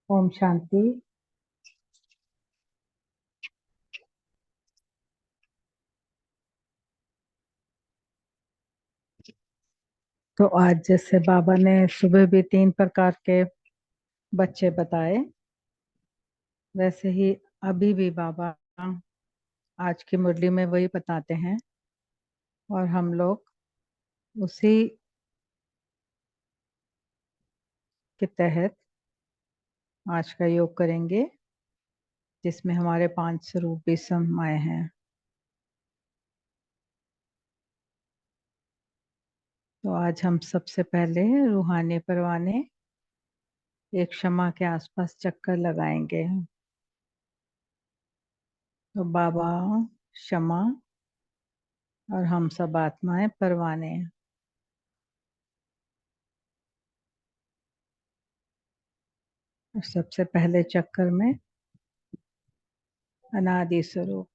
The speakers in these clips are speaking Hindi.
ओम शांति। तो आज जैसे बाबा ने सुबह भी 3 प्रकार के बच्चे बताए, वैसे ही अभी भी बाबा आज की मुरली में वही बताते हैं और हम लोग उसी के तहत आज का योग करेंगे, जिसमें हमारे 5 स्वरूप भी समाये हैं। तो आज हम सबसे पहले रूहानी परवाने एक क्षमा के आसपास चक्कर लगाएंगे। तो बाबा क्षमा और हम सब आत्माएं परवाने। सबसे पहले चक्कर में अनादि स्वरूप,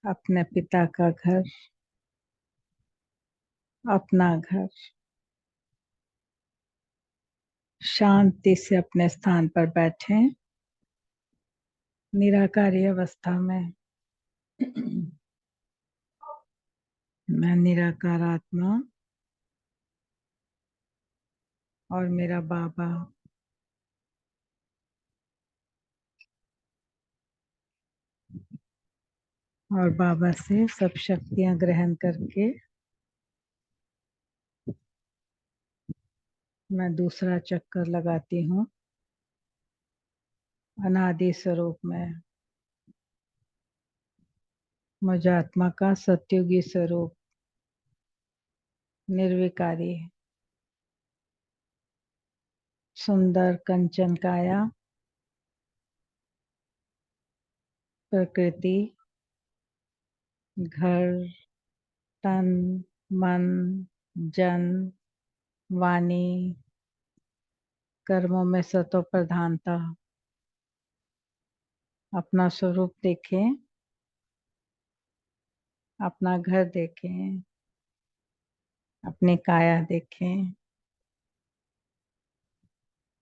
अपने पिता का घर, अपना घर, शांति से अपने स्थान पर बैठे निराकारी अवस्था में। मैं निराकार आत्मा और मेरा बाबा और बाबा से सब शक्तियां ग्रहण करके मैं दूसरा चक्कर लगाती हूँ अनादि स्वरूप में। मुझ आत्मा का सत्युगी स्वरूप निर्विकारी, सुंदर कंचन काया, प्रकृति, घर, तन, मन, जन, वाणी, कर्मों में सतो प्रधानता। अपना स्वरूप देखें, अपना घर देखें, अपनी काया देखें,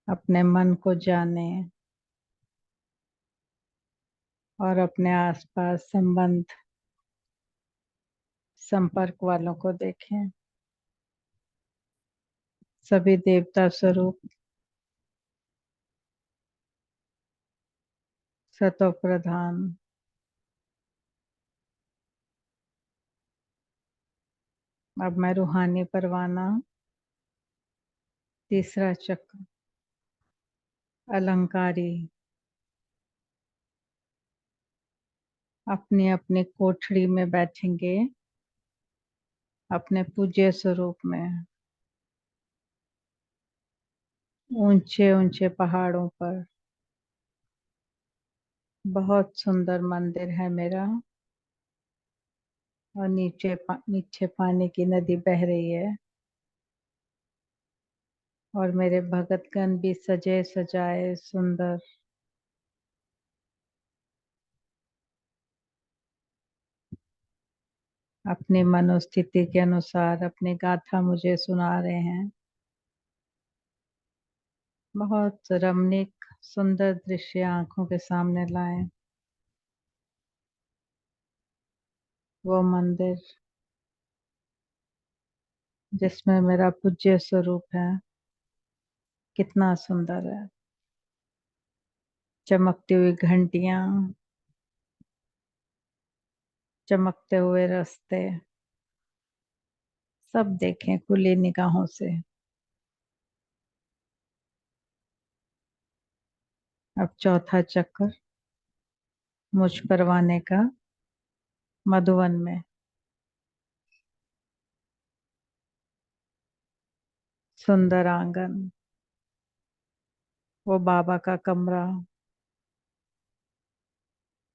अपने मन को जाने और अपने आसपास संबंध संपर्क वालों को देखें। सभी देवता स्वरूप सतो प्रधान। अब मैं रूहानी परवाना तीसरा चक्र अलंकारी अपनी अपनी कोठड़ी में बैठेंगे अपने पूज्य स्वरूप में। ऊंचे ऊंचे पहाड़ों पर बहुत सुंदर मंदिर है मेरा और नीचे पानी की नदी बह रही है और मेरे भगतगण भी सजे सजाए सुंदर। अपनी मनोस्थिति के अनुसार अपनी गाथा मुझे सुना रहे हैं। बहुत रमणीक सुंदर दृश्य आंखों के सामने लाए। वो मंदिर जिसमें मेरा पूज्य स्वरूप है कितना सुंदर है। चमकती हुई घंटियां, चमकते हुए रास्ते, सब देखें खुली निगाहों से। अब चौथा चक्कर मुझ परवाने का मधुवन में। सुंदर आंगन, वो बाबा का कमरा,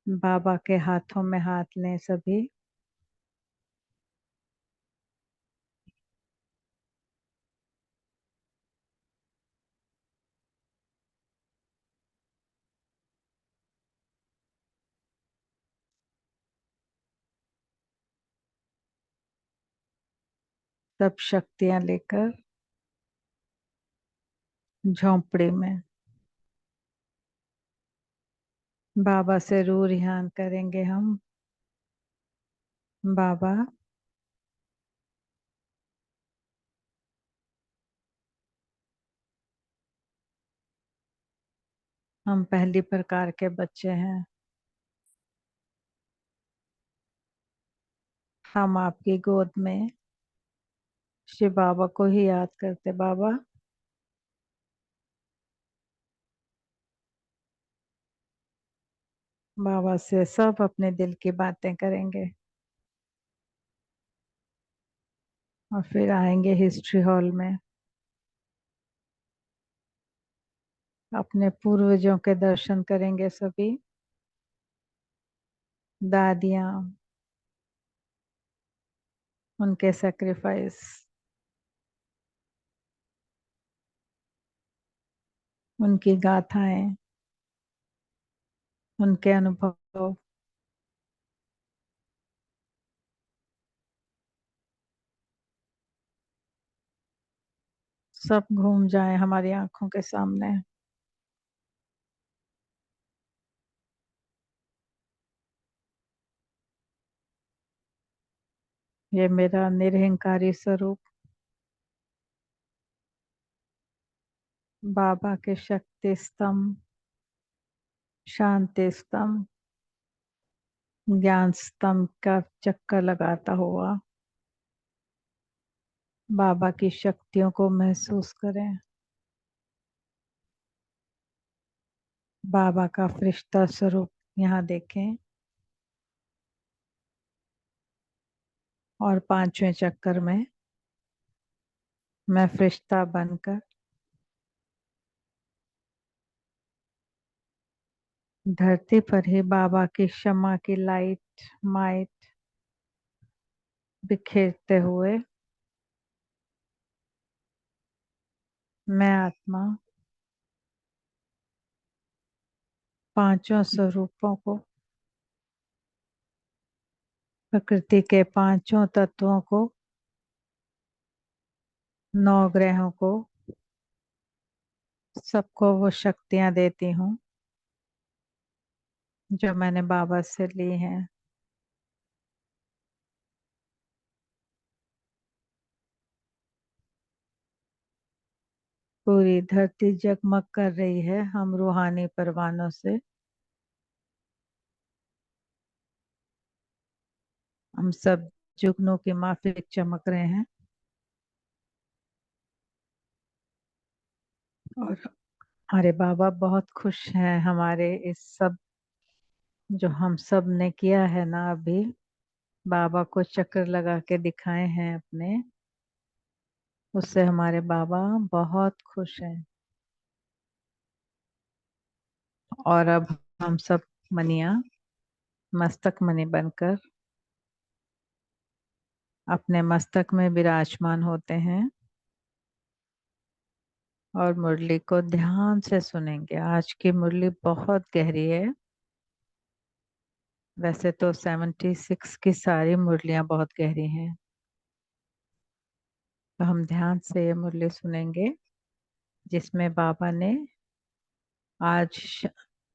बाबा के हाथों में हाथ लें सभी। सब शक्तियां लेकर झोंपड़ी में। बाबा से रू रिहान करेंगे हम। बाबा, हम पहली प्रकार के बच्चे हैं। हम आपकी गोद में शिव बाबा को ही याद करते। बाबा, बाबा से सब अपने दिल की बातें करेंगे। और फिर आएंगे हिस्ट्री हॉल में। अपने पूर्वजों के दर्शन करेंगे सभी। दादियाँ, उनके सेक्रीफाइस, उनकी गाथाएं, उनके अनुभव। सब घूम जाए हमारी आंखों के सामने। ये मेरा निरहंकारी स्वरूप, बाबा के शक्ति स्तंभ, शांति स्तंभ, ज्ञान स्तंभ का चक्कर लगाता हुआ बाबा की शक्तियों को महसूस करें। बाबा का फरिश्ता स्वरूप यहाँ देखें। और पांचवें चक्कर में मैं फरिश्ता बनकर धरती पर ही बाबा की क्षमा की लाइट माइट बिखेरते हुए मैं आत्मा पांचों स्वरूपों को, प्रकृति के पांचों तत्वों को, नौ ग्रहों को, सबको वो शक्तियां देती हूँ जो मैंने बाबा से ली हैं। पूरी धरती जगमग कर रही है हम रूहानी परवानों से। हम सब जुगनों की माफिक चमक रहे हैं। और हमारे बाबा बहुत खुश हैं हमारे इस सब जो हम सब ने किया है ना। अभी बाबा को चक्कर लगा के दिखाए हैं अपने, उससे हमारे बाबा बहुत खुश हैं। और अब हम सब मनिया मस्तक मणि बनकर अपने मस्तक में विराजमान होते हैं और मुरली को ध्यान से सुनेंगे। आज की मुरली बहुत गहरी है। वैसे तो 76 की सारी मुरलियां बहुत गहरी हैं, तो हम ध्यान से ये मुरली सुनेंगे जिसमें बाबा ने आज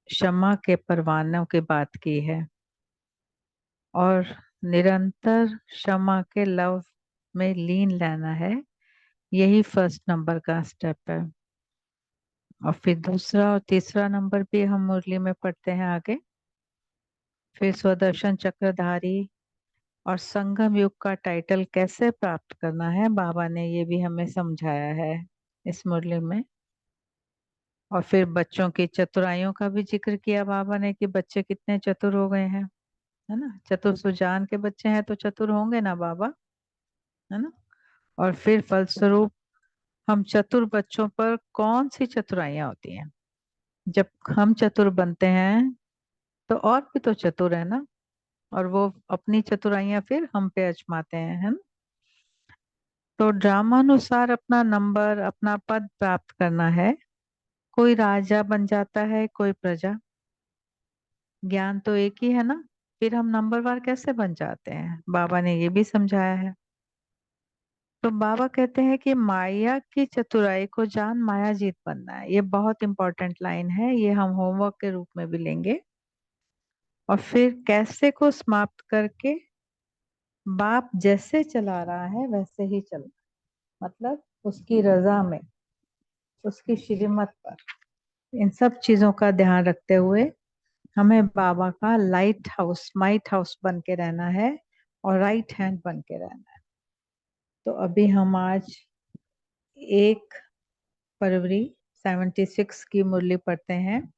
क्षमा के परवानों की बात की है और निरंतर क्षमा के लव में लीन रहना है। यही फर्स्ट नंबर का स्टेप है। और फिर दूसरा और तीसरा नंबर भी हम मुरली में पढ़ते हैं आगे। फिर स्वदर्शन चक्रधारी और संगम युग का टाइटल कैसे प्राप्त करना है बाबा ने ये भी हमें समझाया है इस मुरली में। और फिर बच्चों की चतुराइयों का भी जिक्र किया बाबा ने कि बच्चे कितने चतुर हो गए हैं, है ना। चतुर सुजान के बच्चे हैं तो चतुर होंगे ना बाबा, है ना। और फिर फलस्वरूप हम चतुर बच्चों पर कौन सी चतुराइयां होती हैं। जब हम चतुर बनते हैं तो और भी तो चतुर है ना, और वो अपनी चतुराइयां फिर हम पे आजमाते हैं, है ना। तो ड्रामानुसार अपना नंबर अपना पद प्राप्त करना है। कोई राजा बन जाता है, कोई प्रजा। ज्ञान तो एक ही है ना, फिर हम नंबरवार कैसे बन जाते हैं बाबा ने ये भी समझाया है। तो बाबा कहते हैं कि माया की चतुराई को जान माया जीत बनना है। ये बहुत इंपॉर्टेंट लाइन है, ये हम होमवर्क के रूप में भी लेंगे। और फिर कैसे को समाप्त करके बाप जैसे चला रहा है वैसे ही चलना, मतलब उसकी रजा में, उसकी श्रीमत पर। इन सब चीजों का ध्यान रखते हुए हमें बाबा का लाइट हाउस, माइट हाउस बन के रहना है और राइट हैंड बन के रहना है। तो अभी हम आज 1 फरवरी 76 की मुरली पढ़ते हैं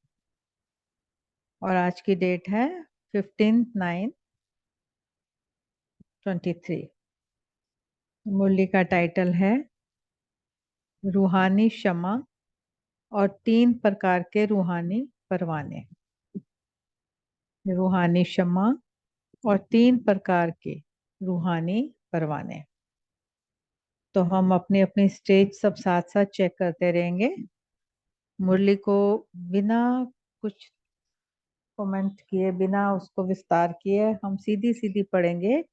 और आज की डेट है 15/9/23। मुरली का टाइटल है रूहानी क्षमा और 3 प्रकार के रूहानी परवाने। रूहानी क्षमा और 3 प्रकार के रूहानी परवाने। तो हम अपनी अपनी स्टेज सब साथ साथ चेक करते रहेंगे। मुरली को बिना कुछ कमेंट किए, बिना उसको विस्तार किए हम सीधी सीधी पढ़ेंगे,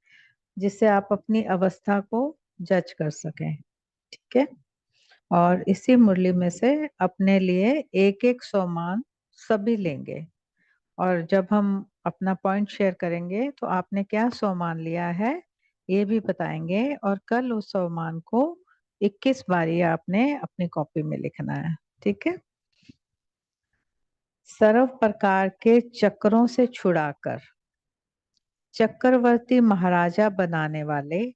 जिससे आप अपनी अवस्था को जज कर सकें। ठीक है। और इसी मुरली में से अपने लिए एक एक सोमान सभी लेंगे। और जब हम अपना पॉइंट शेयर करेंगे तो आपने क्या सोमान लिया है ये भी बताएंगे। और कल उस सोमान को 21 बारी आपने अपनी कॉपी में लिखना है। ठीक है। सर्व प्रकार के चक्रों से छुड़ाकर चक्रवर्ती महाराजा बनाने वाले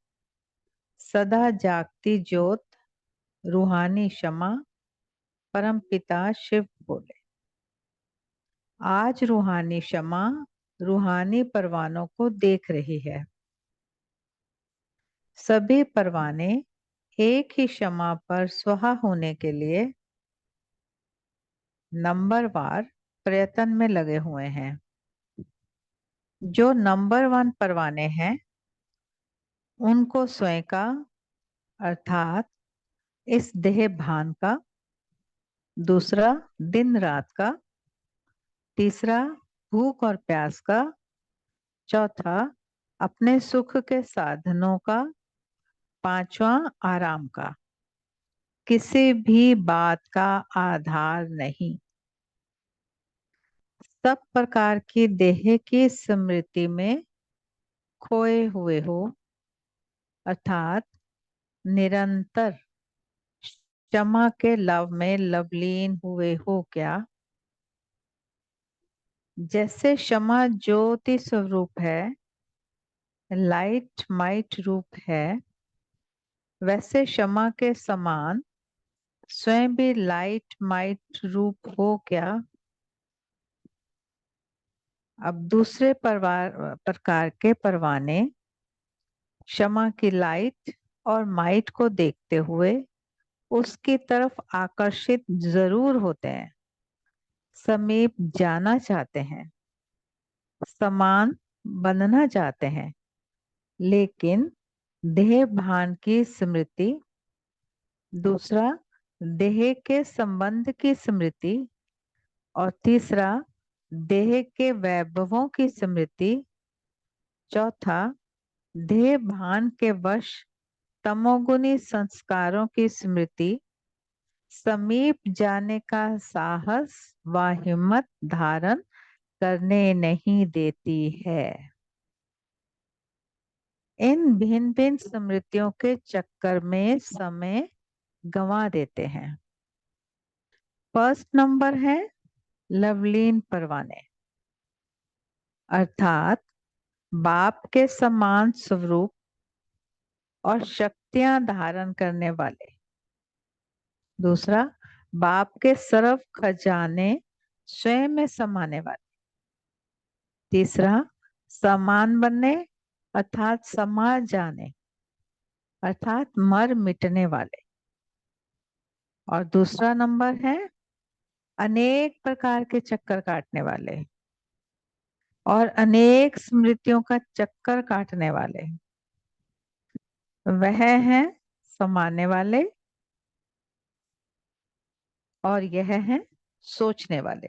सदा जागती ज्योत रूहानी क्षमा परम पिता शिव बोले। आज रूहानी क्षमा रूहानी परवानों को देख रही है। सभी परवाने एक ही क्षमा पर स्वाहा होने के लिए नंबरवार प्रयत्न में लगे हुए हैं। जो नंबर 1 परवाने हैं उनको स्वयं का, अर्थात इस देह भान का, दूसरा दिन रात का, तीसरा भूख और प्यास का, चौथा अपने सुख के साधनों का, पांचवा आराम का, किसी भी बात का आधार नहीं। सब प्रकार की देह की स्मृति में खोए हुए हो, अर्थात निरंतर क्षमा के लव में लवलीन हुए हो क्या। जैसे क्षमा ज्योति स्वरूप है, लाइट माइट रूप है, वैसे क्षमा के समान स्वयं भी लाइट माइट रूप हो क्या। अब दूसरे प्रकार के परवाने क्षमा की लाइट और माइट को देखते हुए उसकी तरफ आकर्षित जरूर होते हैं, समीप जाना चाहते हैं, समान बनना चाहते हैं, लेकिन देह भान की स्मृति, दूसरा देह के संबंध की स्मृति, और तीसरा देह के वैभवों की स्मृति, चौथा देह भान के वश तमोगुनी संस्कारों की स्मृति समीप जाने का साहस व हिम्मत धारण करने नहीं देती है। इन भिन्न भिन्न स्मृतियों के चक्कर में समय गंवा देते हैं। फर्स्ट नंबर है लवलीन परवाने, अर्थात बाप के समान स्वरूप और शक्तियां धारण करने वाले। दूसरा बाप के सर्व खजाने स्वयं में समाने वाले। तीसरा समान बनने अर्थात समा जाने, अर्थात मर मिटने वाले। और दूसरा नंबर है अनेक प्रकार के चक्कर काटने वाले और अनेक स्मृतियों का चक्कर काटने वाले। वह है समाने वाले और यह है सोचने वाले।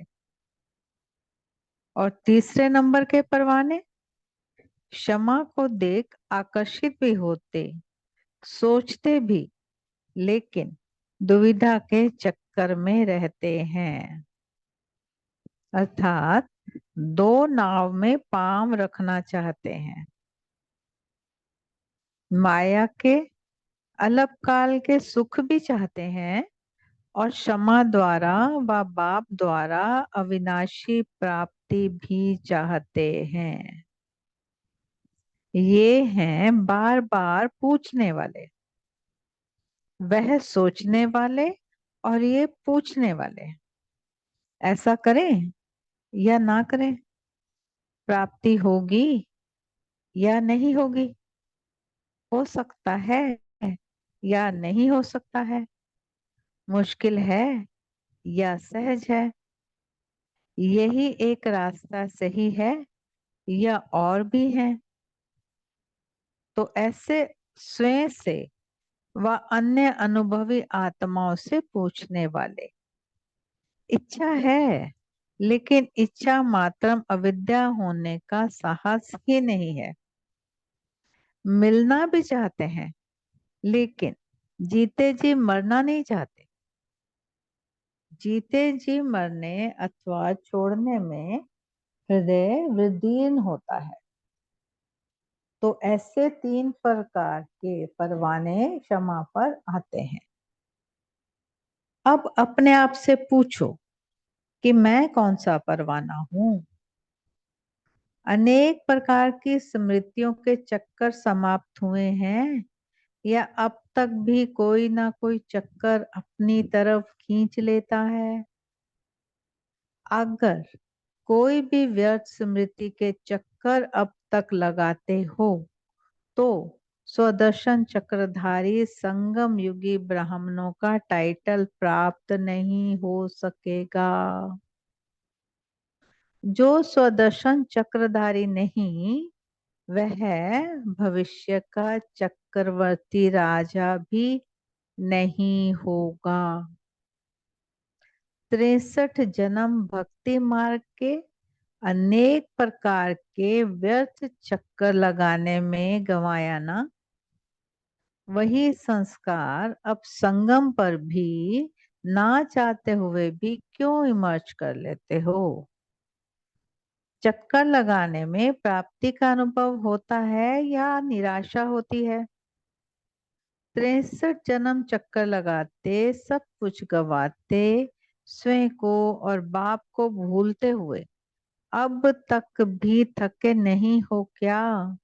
और तीसरे नंबर के परवाने क्षमा को देख आकर्षित भी होते, सोचते भी, लेकिन दुविधा के चक्कर में रहते हैं। अर्थात दो नाव में पांव रखना चाहते हैं। माया के अल्पकाल के सुख भी चाहते हैं और क्षमा द्वारा व बाप द्वारा अविनाशी प्राप्ति भी चाहते हैं। ये हैं बार बार पूछने वाले, वह सोचने वाले और ये पूछने वाले। ऐसा करें या ना करें, प्राप्ति होगी या नहीं होगी, हो सकता है या नहीं हो सकता है, मुश्किल है या सहज है, यही एक रास्ता सही है या और भी है। तो ऐसे स्वयं से व अन्य अनुभवी आत्माओं से पूछने वाले। इच्छा है, लेकिन इच्छा मात्रम अविद्या होने का साहस ही नहीं है। मिलना भी चाहते हैं, लेकिन जीते जी मरना नहीं चाहते। जीते जी मरने अथवा छोड़ने में हृदय वृद्धिहीन होता है। तो ऐसे तीन प्रकार के परवाने क्षमा पर आते हैं। अब अपने आप से पूछो कि मैं कौन सा परवाना हूं। अनेक प्रकार की स्मृतियों के चक्कर समाप्त हुए हैं या अब तक भी कोई ना कोई चक्कर अपनी तरफ खींच लेता है। अगर कोई भी व्यर्थ स्मृति के चक्कर अब तक लगाते हो तो स्वदर्शन चक्रधारी संगम युगी ब्राह्मणों का टाइटल प्राप्त नहीं हो सकेगा। जो स्वदर्शन चक्रधारी नहीं, वह भविष्य का चक्रवर्ती राजा भी नहीं होगा। 63 जन्म भक्ति मार्ग के अनेक प्रकार के व्यर्थ चक्कर लगाने में गंवाया ना, वही संस्कार अब संगम पर भी ना चाहते हुए भी क्यों इमर्ज कर लेते हो। चक्कर लगाने में प्राप्ति का अनुभव होता है या निराशा होती है। 63 जन्म चक्कर लगाते, सब कुछ गवाते, स्वयं को और बाप को भूलते हुए अब तक भी थके नहीं हो क्या,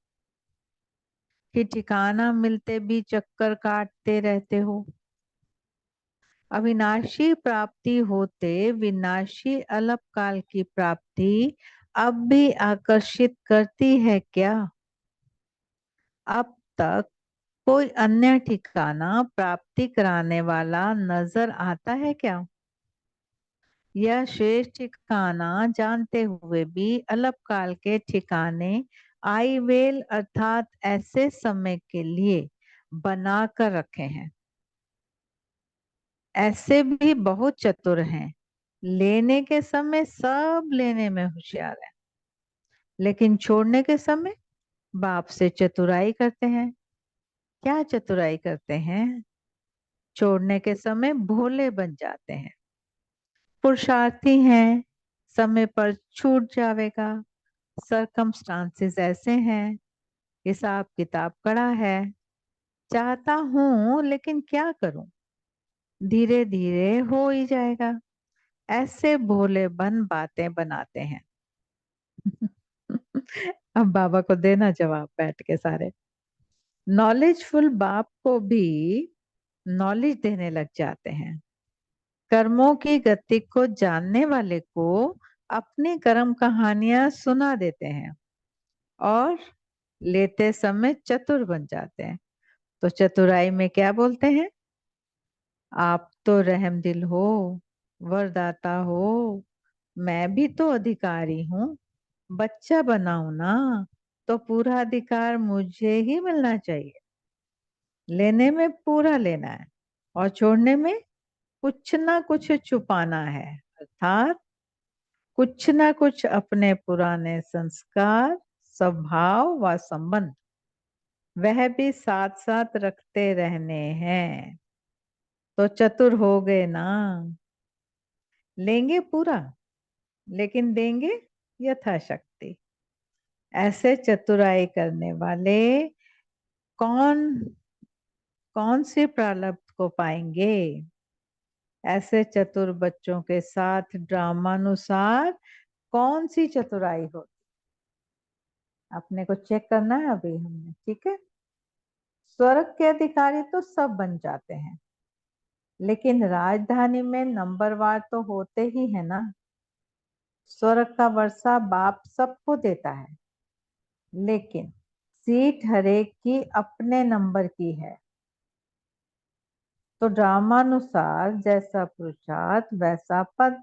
कि ठिकाना मिलते भी चक्कर काटते रहते हो। अविनाशी प्राप्ति होते विनाशी अल्पकाल की प्राप्ति अब भी आकर्षित करती है क्या। अब तक कोई अन्य ठिकाना प्राप्ति कराने वाला नजर आता है क्या। यह शेष ठिकाना जानते हुए भी अल्पकाल के ठिकाने आईवेल अर्थात ऐसे समय के लिए बना कर रखे हैं। ऐसे भी बहुत चतुर हैं, लेने के समय सब लेने में होशियार है, लेकिन छोड़ने के समय बाप से चतुराई करते हैं। क्या चतुराई करते हैं, छोड़ने के समय भोले बन जाते हैं। पुरुषार्थी हैं, समय पर छूट जाएगा, सरकमस्टांसेस ऐसे हैं, हिसाब किताब कड़ा है, चाहता हूं लेकिन क्या करूं, धीरे धीरे हो ही जाएगा। ऐसे भोले बन बातें बनाते हैं। अब बाबा को देना जवाब बैठ के सारे। नॉलेजफुल बाप को भी नॉलेज देने लग जाते हैं। कर्मों की गति को जानने वाले को अपनी कर्म कहानियां सुना देते हैं और लेते समय चतुर बन जाते हैं। तो चतुराई में क्या बोलते हैं, आप तो रहमदिल हो, वरदाता हो, मैं भी तो अधिकारी हूँ, बच्चा बनाऊं ना तो पूरा अधिकार मुझे ही मिलना चाहिए। लेने में पूरा लेना है और छोड़ने में कुछ ना कुछ छुपाना है, अर्थात कुछ ना कुछ अपने पुराने संस्कार, स्वभाव व संबंध वह भी साथ साथ रखते रहने हैं। तो चतुर हो गए ना। लेंगे पूरा, लेकिन देंगे यथाशक्ति। ऐसे चतुराई करने वाले कौन कौन से प्रारब्ध को पाएंगे। ऐसे चतुर बच्चों के साथ ड्रामानुसार कौन सी चतुराई होती, अपने को चेक करना है अभी हमने, ठीक है। स्वर्ग के अधिकारी तो सब बन जाते हैं, लेकिन राजधानी में नंबरवार तो होते ही है ना। स्वर्ग का वर्षा बाप सबको देता है, लेकिन सीट हरेक की अपने नंबर की है। तो ड्रामानुसार जैसा पुरुषार्थ वैसा पद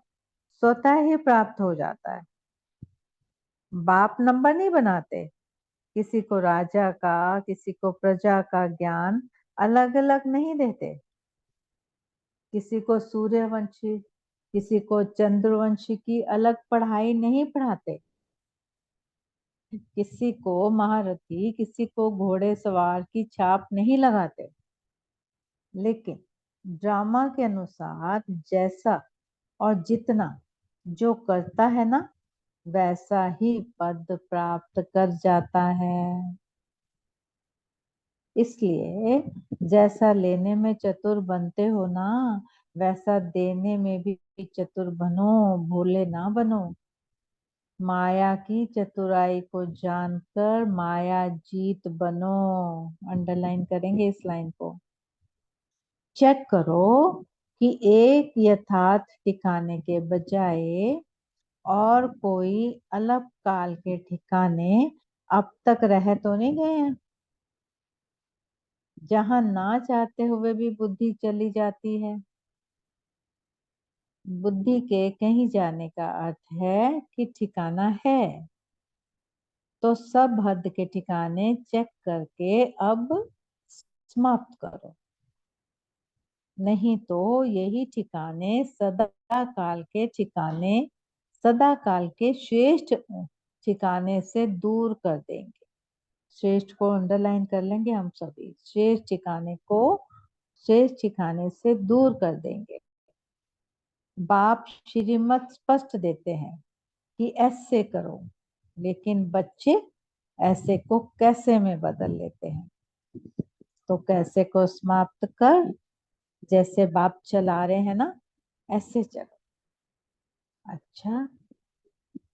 स्वतः ही प्राप्त हो जाता है। बाप नंबर नहीं बनाते। किसी को राजा का, किसी को प्रजा का ज्ञान अलग अलग नहीं देते। किसी को सूर्यवंशी, किसी को चंद्रवंशी की अलग पढ़ाई नहीं पढ़ाते। किसी को महारथी, किसी को घोड़े सवार की छाप नहीं लगाते। लेकिन ड्रामा के अनुसार जैसा और जितना जो करता है ना, वैसा ही पद प्राप्त कर जाता है। इसलिए जैसा लेने में चतुर बनते हो ना, वैसा देने में भी चतुर बनो, भोले ना बनो। माया की चतुराई को जानकर माया जीत बनो। अंडरलाइन करेंगे इस लाइन को। चेक करो कि एक यथार्थ ठिकाने के बजाय और कोई अलग काल के ठिकाने अब तक रह तो नहीं गए हैं, जहां ना चाहते हुए भी बुद्धि चली जाती है। बुद्धि के कहीं जाने का अर्थ है कि ठिकाना है। तो सब हद के ठिकाने चेक करके अब समाप्त करो, नहीं तो यही ठिकाने सदा काल के ठिकाने, सदा काल के श्रेष्ठ ठिकाने से दूर कर देंगे। श्रेष्ठ को अंडरलाइन कर लेंगे हम सभी। श्रेष्ठ ठिकाने को श्रेष्ठ ठिकाने से दूर कर देंगे। बाप श्रीमत स्पष्ट देते हैं कि ऐसे करो, लेकिन बच्चे ऐसे को कैसे में बदल लेते हैं। तो कैसे को समाप्त कर, जैसे बाप चला रहे हैं ना, ऐसे चलो। अच्छा,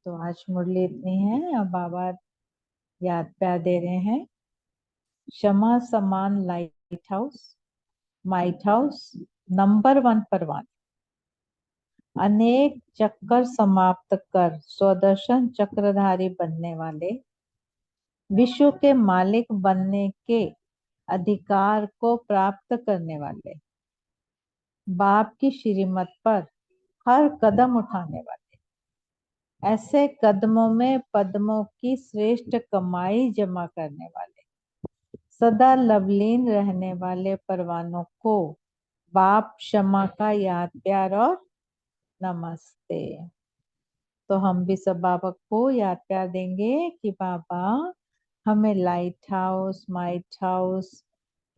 तो आज मुरली इतनी है। अब बाबा याद प्यार दे रहे हैं। क्षमा समान light house, might house, number 1 परवान, अनेक चक्कर समाप्त कर स्वदर्शन चक्रधारी बनने वाले, विश्व के मालिक बनने के अधिकार को प्राप्त करने वाले, बाप की श्रीमत पर हर कदम उठाने वाले, ऐसे कदमों में पद्मों की श्रेष्ठ कमाई जमा करने वाले, सदा लवलीन रहने वाले परवानों को बाप क्षमा का याद प्यार और नमस्ते। तो हम भी सब बाबा को याद प्यार देंगे कि बाबा हमें लाइट हाउस, माइट हाउस,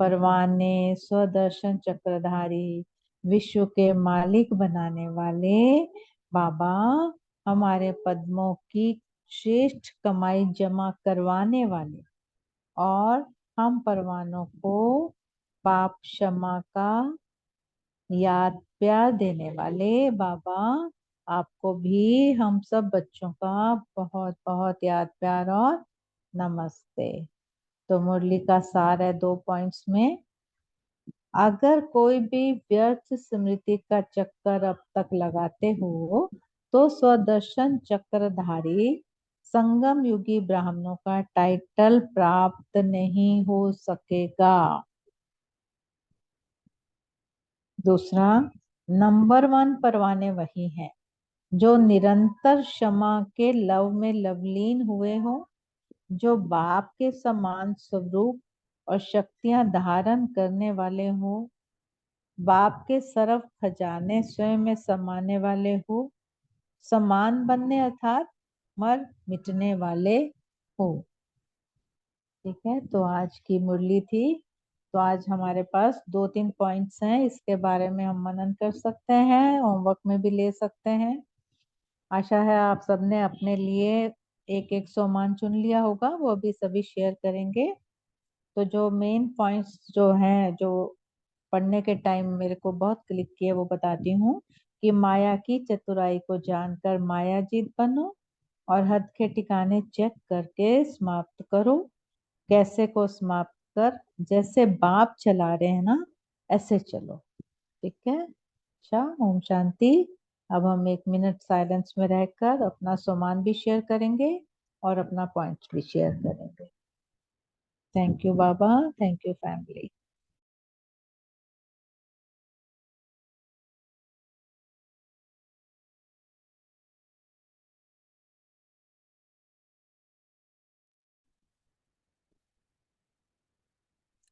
परवाने, स्वदर्शन चक्रधारी, विश्व के मालिक बनाने वाले बाबा, हमारे पद्मों की श्रेष्ठ कमाई जमा करवाने वाले और हम परवानों को पाप क्षमा का याद प्यार देने वाले बाबा, आपको भी हम सब बच्चों का बहुत बहुत याद प्यार और नमस्ते। तो मुरली का सार है 2 पॉइंट्स में। अगर कोई भी व्यर्थ स्मृति का चक्कर अब तक लगाते हो, तो स्वदर्शन चक्रधारी संगम युगी ब्राह्मणों का टाइटल प्राप्त नहीं हो सकेगा। दूसरा, नंबर 1 परवाने वही हैं जो निरंतर क्षमा के लव में लवलीन हुए हो, जो बाप के समान स्वरूप और शक्तियां धारण करने वाले हो, बाप के सर्व खजाने स्वयं में समाने वाले हो, समान बनने अर्थात मर मिटने वाले हो। ठीक है, तो आज की मुरली थी। तो आज हमारे पास 2-3 पॉइंट्स हैं, इसके बारे में हम मनन कर सकते हैं, होमवर्क में भी ले सकते हैं। आशा है आप सबने अपने लिए एक एक सोमान चुन लिया होगा, वो भी सभी शेयर करेंगे। तो जो मेन पॉइंट्स जो हैं, जो पढ़ने के टाइम मेरे को बहुत क्लिक किए, वो बताती हूँ कि माया की चतुराई को जानकर मायाजीत बनो, और हद के ठिकाने चेक करके समाप्त करो। कैसे को समाप्त कर, जैसे बाप चला रहे हैं ना, ऐसे चलो। ठीक है, अच्छा, ओम शांति। अब हम 1 मिनट साइलेंस में रहकर अपना सामान भी शेयर करेंगे और अपना पॉइंट भी शेयर करेंगे। थैंक यू बाबा, थैंक यू फैमिली।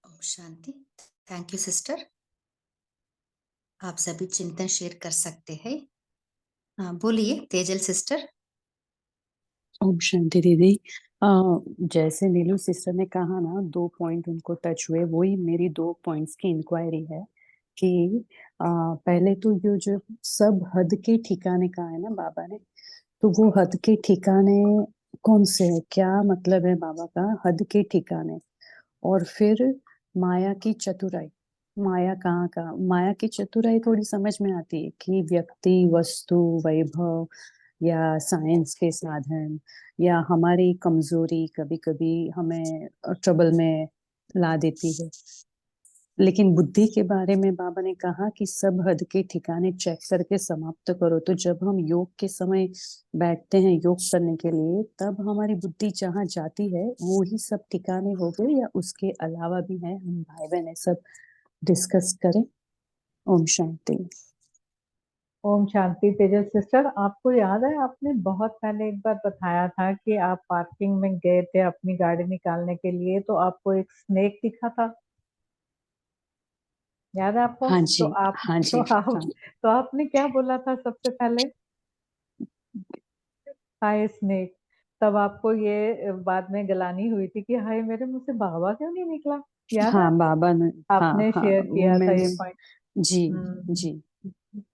ओम शांति। Thank you sister. आप सभी चिंतन शेयर कर सकते हैं। बोलिए तेजल सिस्टर। ओम शांति दीदी। जैसे नीलू सिस्टर ने कहा ना, 2 पॉइंट उनको टच हुए, वही मेरी 2 पॉइंट्स की इंक्वायरी है कि पहले तो ये जो सब हद के ठिकाने कहा है ना बाबा ने, तो वो हद के ठिकाने कौन से है, क्या मतलब है बाबा का हद के ठिकाने। और फिर माया की चतुराई, माया कहाँ का, माया की चतुराई थोड़ी समझ में आती है कि व्यक्ति, वस्तु, वैभव या साइंस के साधन या हमारी कमजोरी कभी कभी हमें ट्रबल में ला देती है। लेकिन बुद्धि के बारे में बाबा ने कहा कि सब हद के ठिकाने चेक करके समाप्त करो। तो जब हम योग के समय बैठते हैं योग करने के लिए, तब हमारी बुद्धि जहाँ जाती है वो ही सब ठिकाने हो गए या उसके अलावा भी है, हम भाई बहन सब डिस्कस करें। ओम शांति। ओम शांति। तेजल सिस्टर, आपको याद है आपने बहुत पहले एक बार बताया था कि आप पार्किंग में गए थे अपनी गाड़ी निकालने के लिए, तो आपको एक स्नेक दिखा था, याद है आपको? हाँ तो जी, आप हाँ तो जी, आप हाँ। तो आपने क्या बोला था सबसे पहले? हाय स्नेक। तब आपको ये बाद में गलानी हुई थी कि हाय मेरे मुंह से बाबा क्यों नहीं निकला, याद है हाँ आपको? बाबा ने, हाँ आपने हाँ, शेयर वो किया था ये मैंने, पॉइंट। जी हम्म। जी।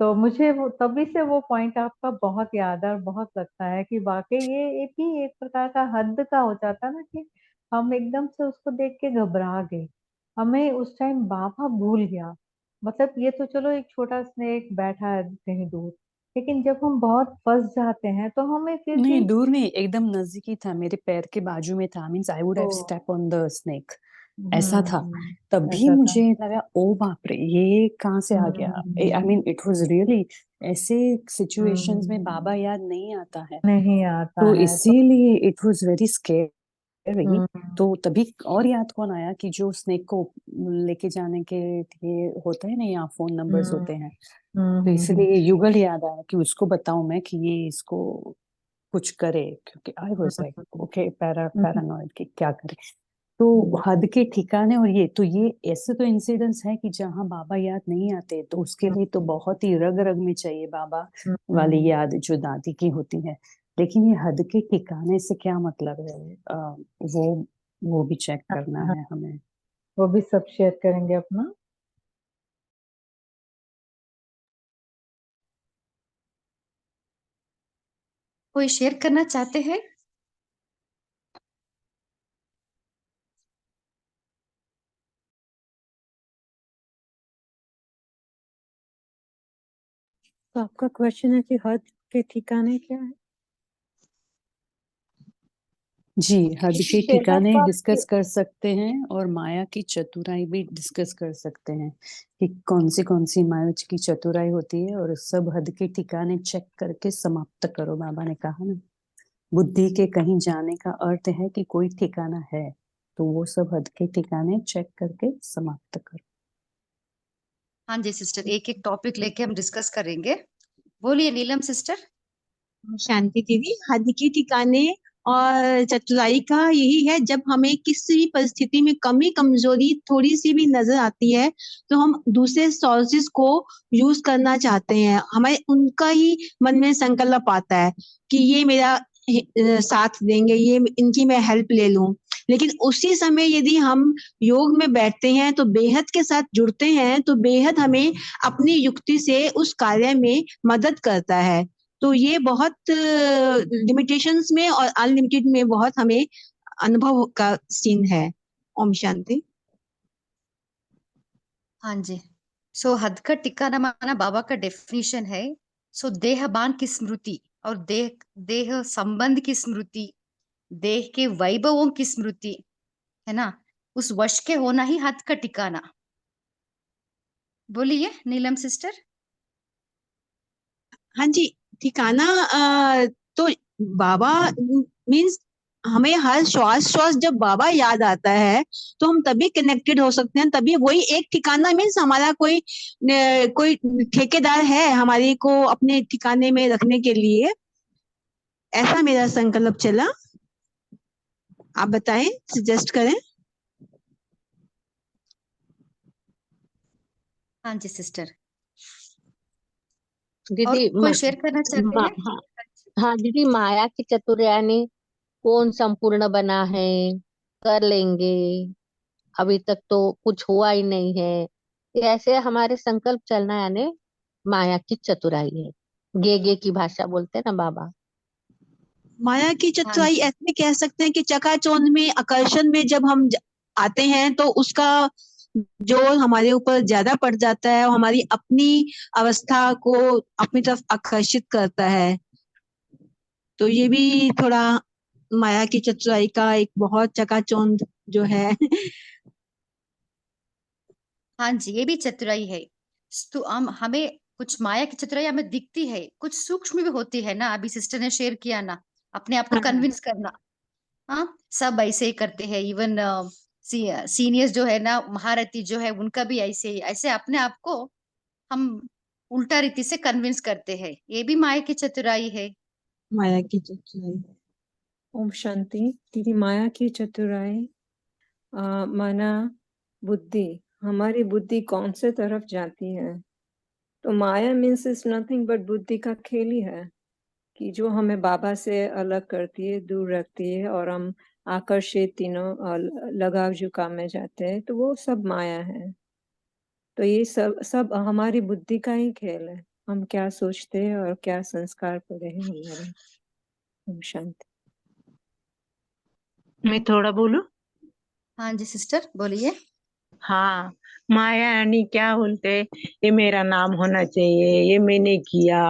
तो मुझे वो तभी से वो पॉइंट आपका बहुत याद है और बहुत लगता है कि वाकई ये एक ही एक प्रकार का हद का हो जाता है ना, कि हम एकदम से उसको देख के घबरा गए, हमें उस टाइम बाबा भूल गया। मतलब ये तो चलो एक छोटा स्नेक बैठा है कहीं दूर, लेकिन जब हम बहुत फंस जाते हैं तो हमें फिर नहीं भी। दूर नहीं, एकदम नजदीकी था, मेरे पैर के बाजू में था, means I would oh. Have step on the snake, ऐसा था। तभी ऐसा था। मुझे लगा ओ बाप रे, ये कहाँ से आ गया। आई हम्म। मीन इट वाज रियली, ऐसे सिचुएशंस में हम्म। बाबा याद नहीं आता है, नहीं आता तो है तो। इसीलिए इट वाज वेरी स्केरी। हम्म। तो तभी और याद कौन आया कि जो स्नेक को लेके जाने के लिए होता है ना, यहाँ फोन नंबर्स हम्म। होते हैं, तो हम्म। इसलिए युगल याद आया कि उसको बताऊं मैं कि ये इसको कुछ करे, क्योंकि I was like okay paranoid कि क्या करे। तो हद के ठिकाने, और ये तो ये ऐसे तो इंसिडेंट्स है कि जहाँ बाबा याद नहीं आते, तो उसके लिए तो बहुत ही रग रग में चाहिए बाबा वाली याद जो दादी की होती है। लेकिन ये हद के ठिकाने से क्या मतलब है, वो भी चेक करना है हमें। वो भी सब शेयर करेंगे अपना। कोई शेयर करना चाहते हैं? तो आपका क्वेश्चन है कि हद के ठिकाने क्या है? जी, हद के शेयर ठिकाने तो डिस्कस कर सकते हैं और माया की चतुराई भी डिस्कस कर सकते हैं कि कौन सी माया की चतुराई होती है, और सब हद के ठिकाने चेक करके समाप्त करो। बाबा ने कहा ना, बुद्धि के कहीं जाने का अर्थ है कि कोई ठिकाना है, तो वो सब हद के ठिकाने चेक करके समाप्त करो। हाँ जी सिस्टर, एक एक टॉपिक लेके हम डिस्कस करेंगे। बोलिए नीलम सिस्टर। शांति दीदी, हद के ठिकाने और चतुराई का यही है, जब हमें किसी भी परिस्थिति में कमी कमजोरी थोड़ी सी भी नजर आती है, तो हम दूसरे सोर्सेज को यूज करना चाहते हैं। हमें उनका ही मन में संकल्प आता है कि ये मेरा साथ देंगे, ये इनकी मैं हेल्प ले लूं। लेकिन उसी समय यदि हम योग में बैठते हैं तो बेहद के साथ जुड़ते हैं तो बेहद हमें अपनी युक्ति से उस कार्य में मदद करता है। तो ये बहुत लिमिटेशंस में और अनलिमिटेड में बहुत हमें अनुभव का सीन है। ओम शांति। हाँ जी। सो हद का टिकाना माना बाबा का डेफिनेशन है। सो देहबान की स्मृति और देह संबंध की स्मृति, देह के वैभवों की स्मृति, है ना, उस वश के होना ही हद का टिकाना। बोलिए नीलम सिस्टर। हाँ जी, ठिकाना तो बाबा मीन्स हमें हर श्वास श्वास जब बाबा याद आता है तो हम तभी कनेक्टेड हो सकते हैं, तभी वही एक ठिकाना मीन्स हमारा कोई ठेकेदार है हमारी को अपने ठिकाने में रखने के लिए। ऐसा मेरा संकल्प चला। आप बताएं, सजेस्ट करें। हाँ जी सिस्टर। और दीदी कोई शेयर करना चाहते हैं? हाँ, हाँ दीदी, माया की चतुर्यानी कौन संपूर्ण बना है, कर लेंगे, अभी तक तो कुछ हुआ ही नहीं है, ये ऐसे हमारे संकल्प चलना यानी माया की चतुराई है। गे की भाषा बोलते हैं ना बाबा। माया की हाँ चतुराई जी। ऐसे कह सकते हैं कि चकाचौंध में आकर्षण में जब हम आते हैं तो उसका जो हमारे ऊपर ज्यादा पड़ जाता है और हमारी अपनी अवस्था को अपनी तरफ आकर्षित करता है। तो ये भी थोड़ा माया की चतुराई का एक बहुत चकाचौंध जो है। हाँ जी, ये भी चतुराई है। तो हमें कुछ माया की चतुराई हमें दिखती है, कुछ सूक्ष्म भी होती है ना। अभी सिस्टर ने शेयर किया ना, अपने आप को हाँ कन्विंस करना। हाँ, सब ऐसे ही करते हैं। इवन सीनियर्स जो है ना, महारथी जो है, उनका भी ऐसे ही, ऐसे अपने आप को हम उल्टा रीति से कन्विंस करते हैं। ये भी माया की चतुराई है। माया की चतुराई। ओम शांति। दीदी, माया की चतुराई माना बुद्धि, हमारी बुद्धि कौन से तरफ जाती है, तो माया मीन्स इज नथिंग बट बुद्धि का खेल ही है कि जो हमें बाबा से अलग करती है, दूर रखती है और हम आकर्षित तीनों लगाव झुकाव में जाते हैं, तो वो सब माया है। तो ये सब हमारी बुद्धि का ही खेल है, हम क्या सोचते हैं और क्या संस्कार पड़े हैं हमारे। ओम शांति। मैं थोड़ा बोलूं? हाँ जी सिस्टर, बोलिए। हाँ, माया यानी क्या बोलते, ये मेरा नाम होना चाहिए, ये मैंने किया,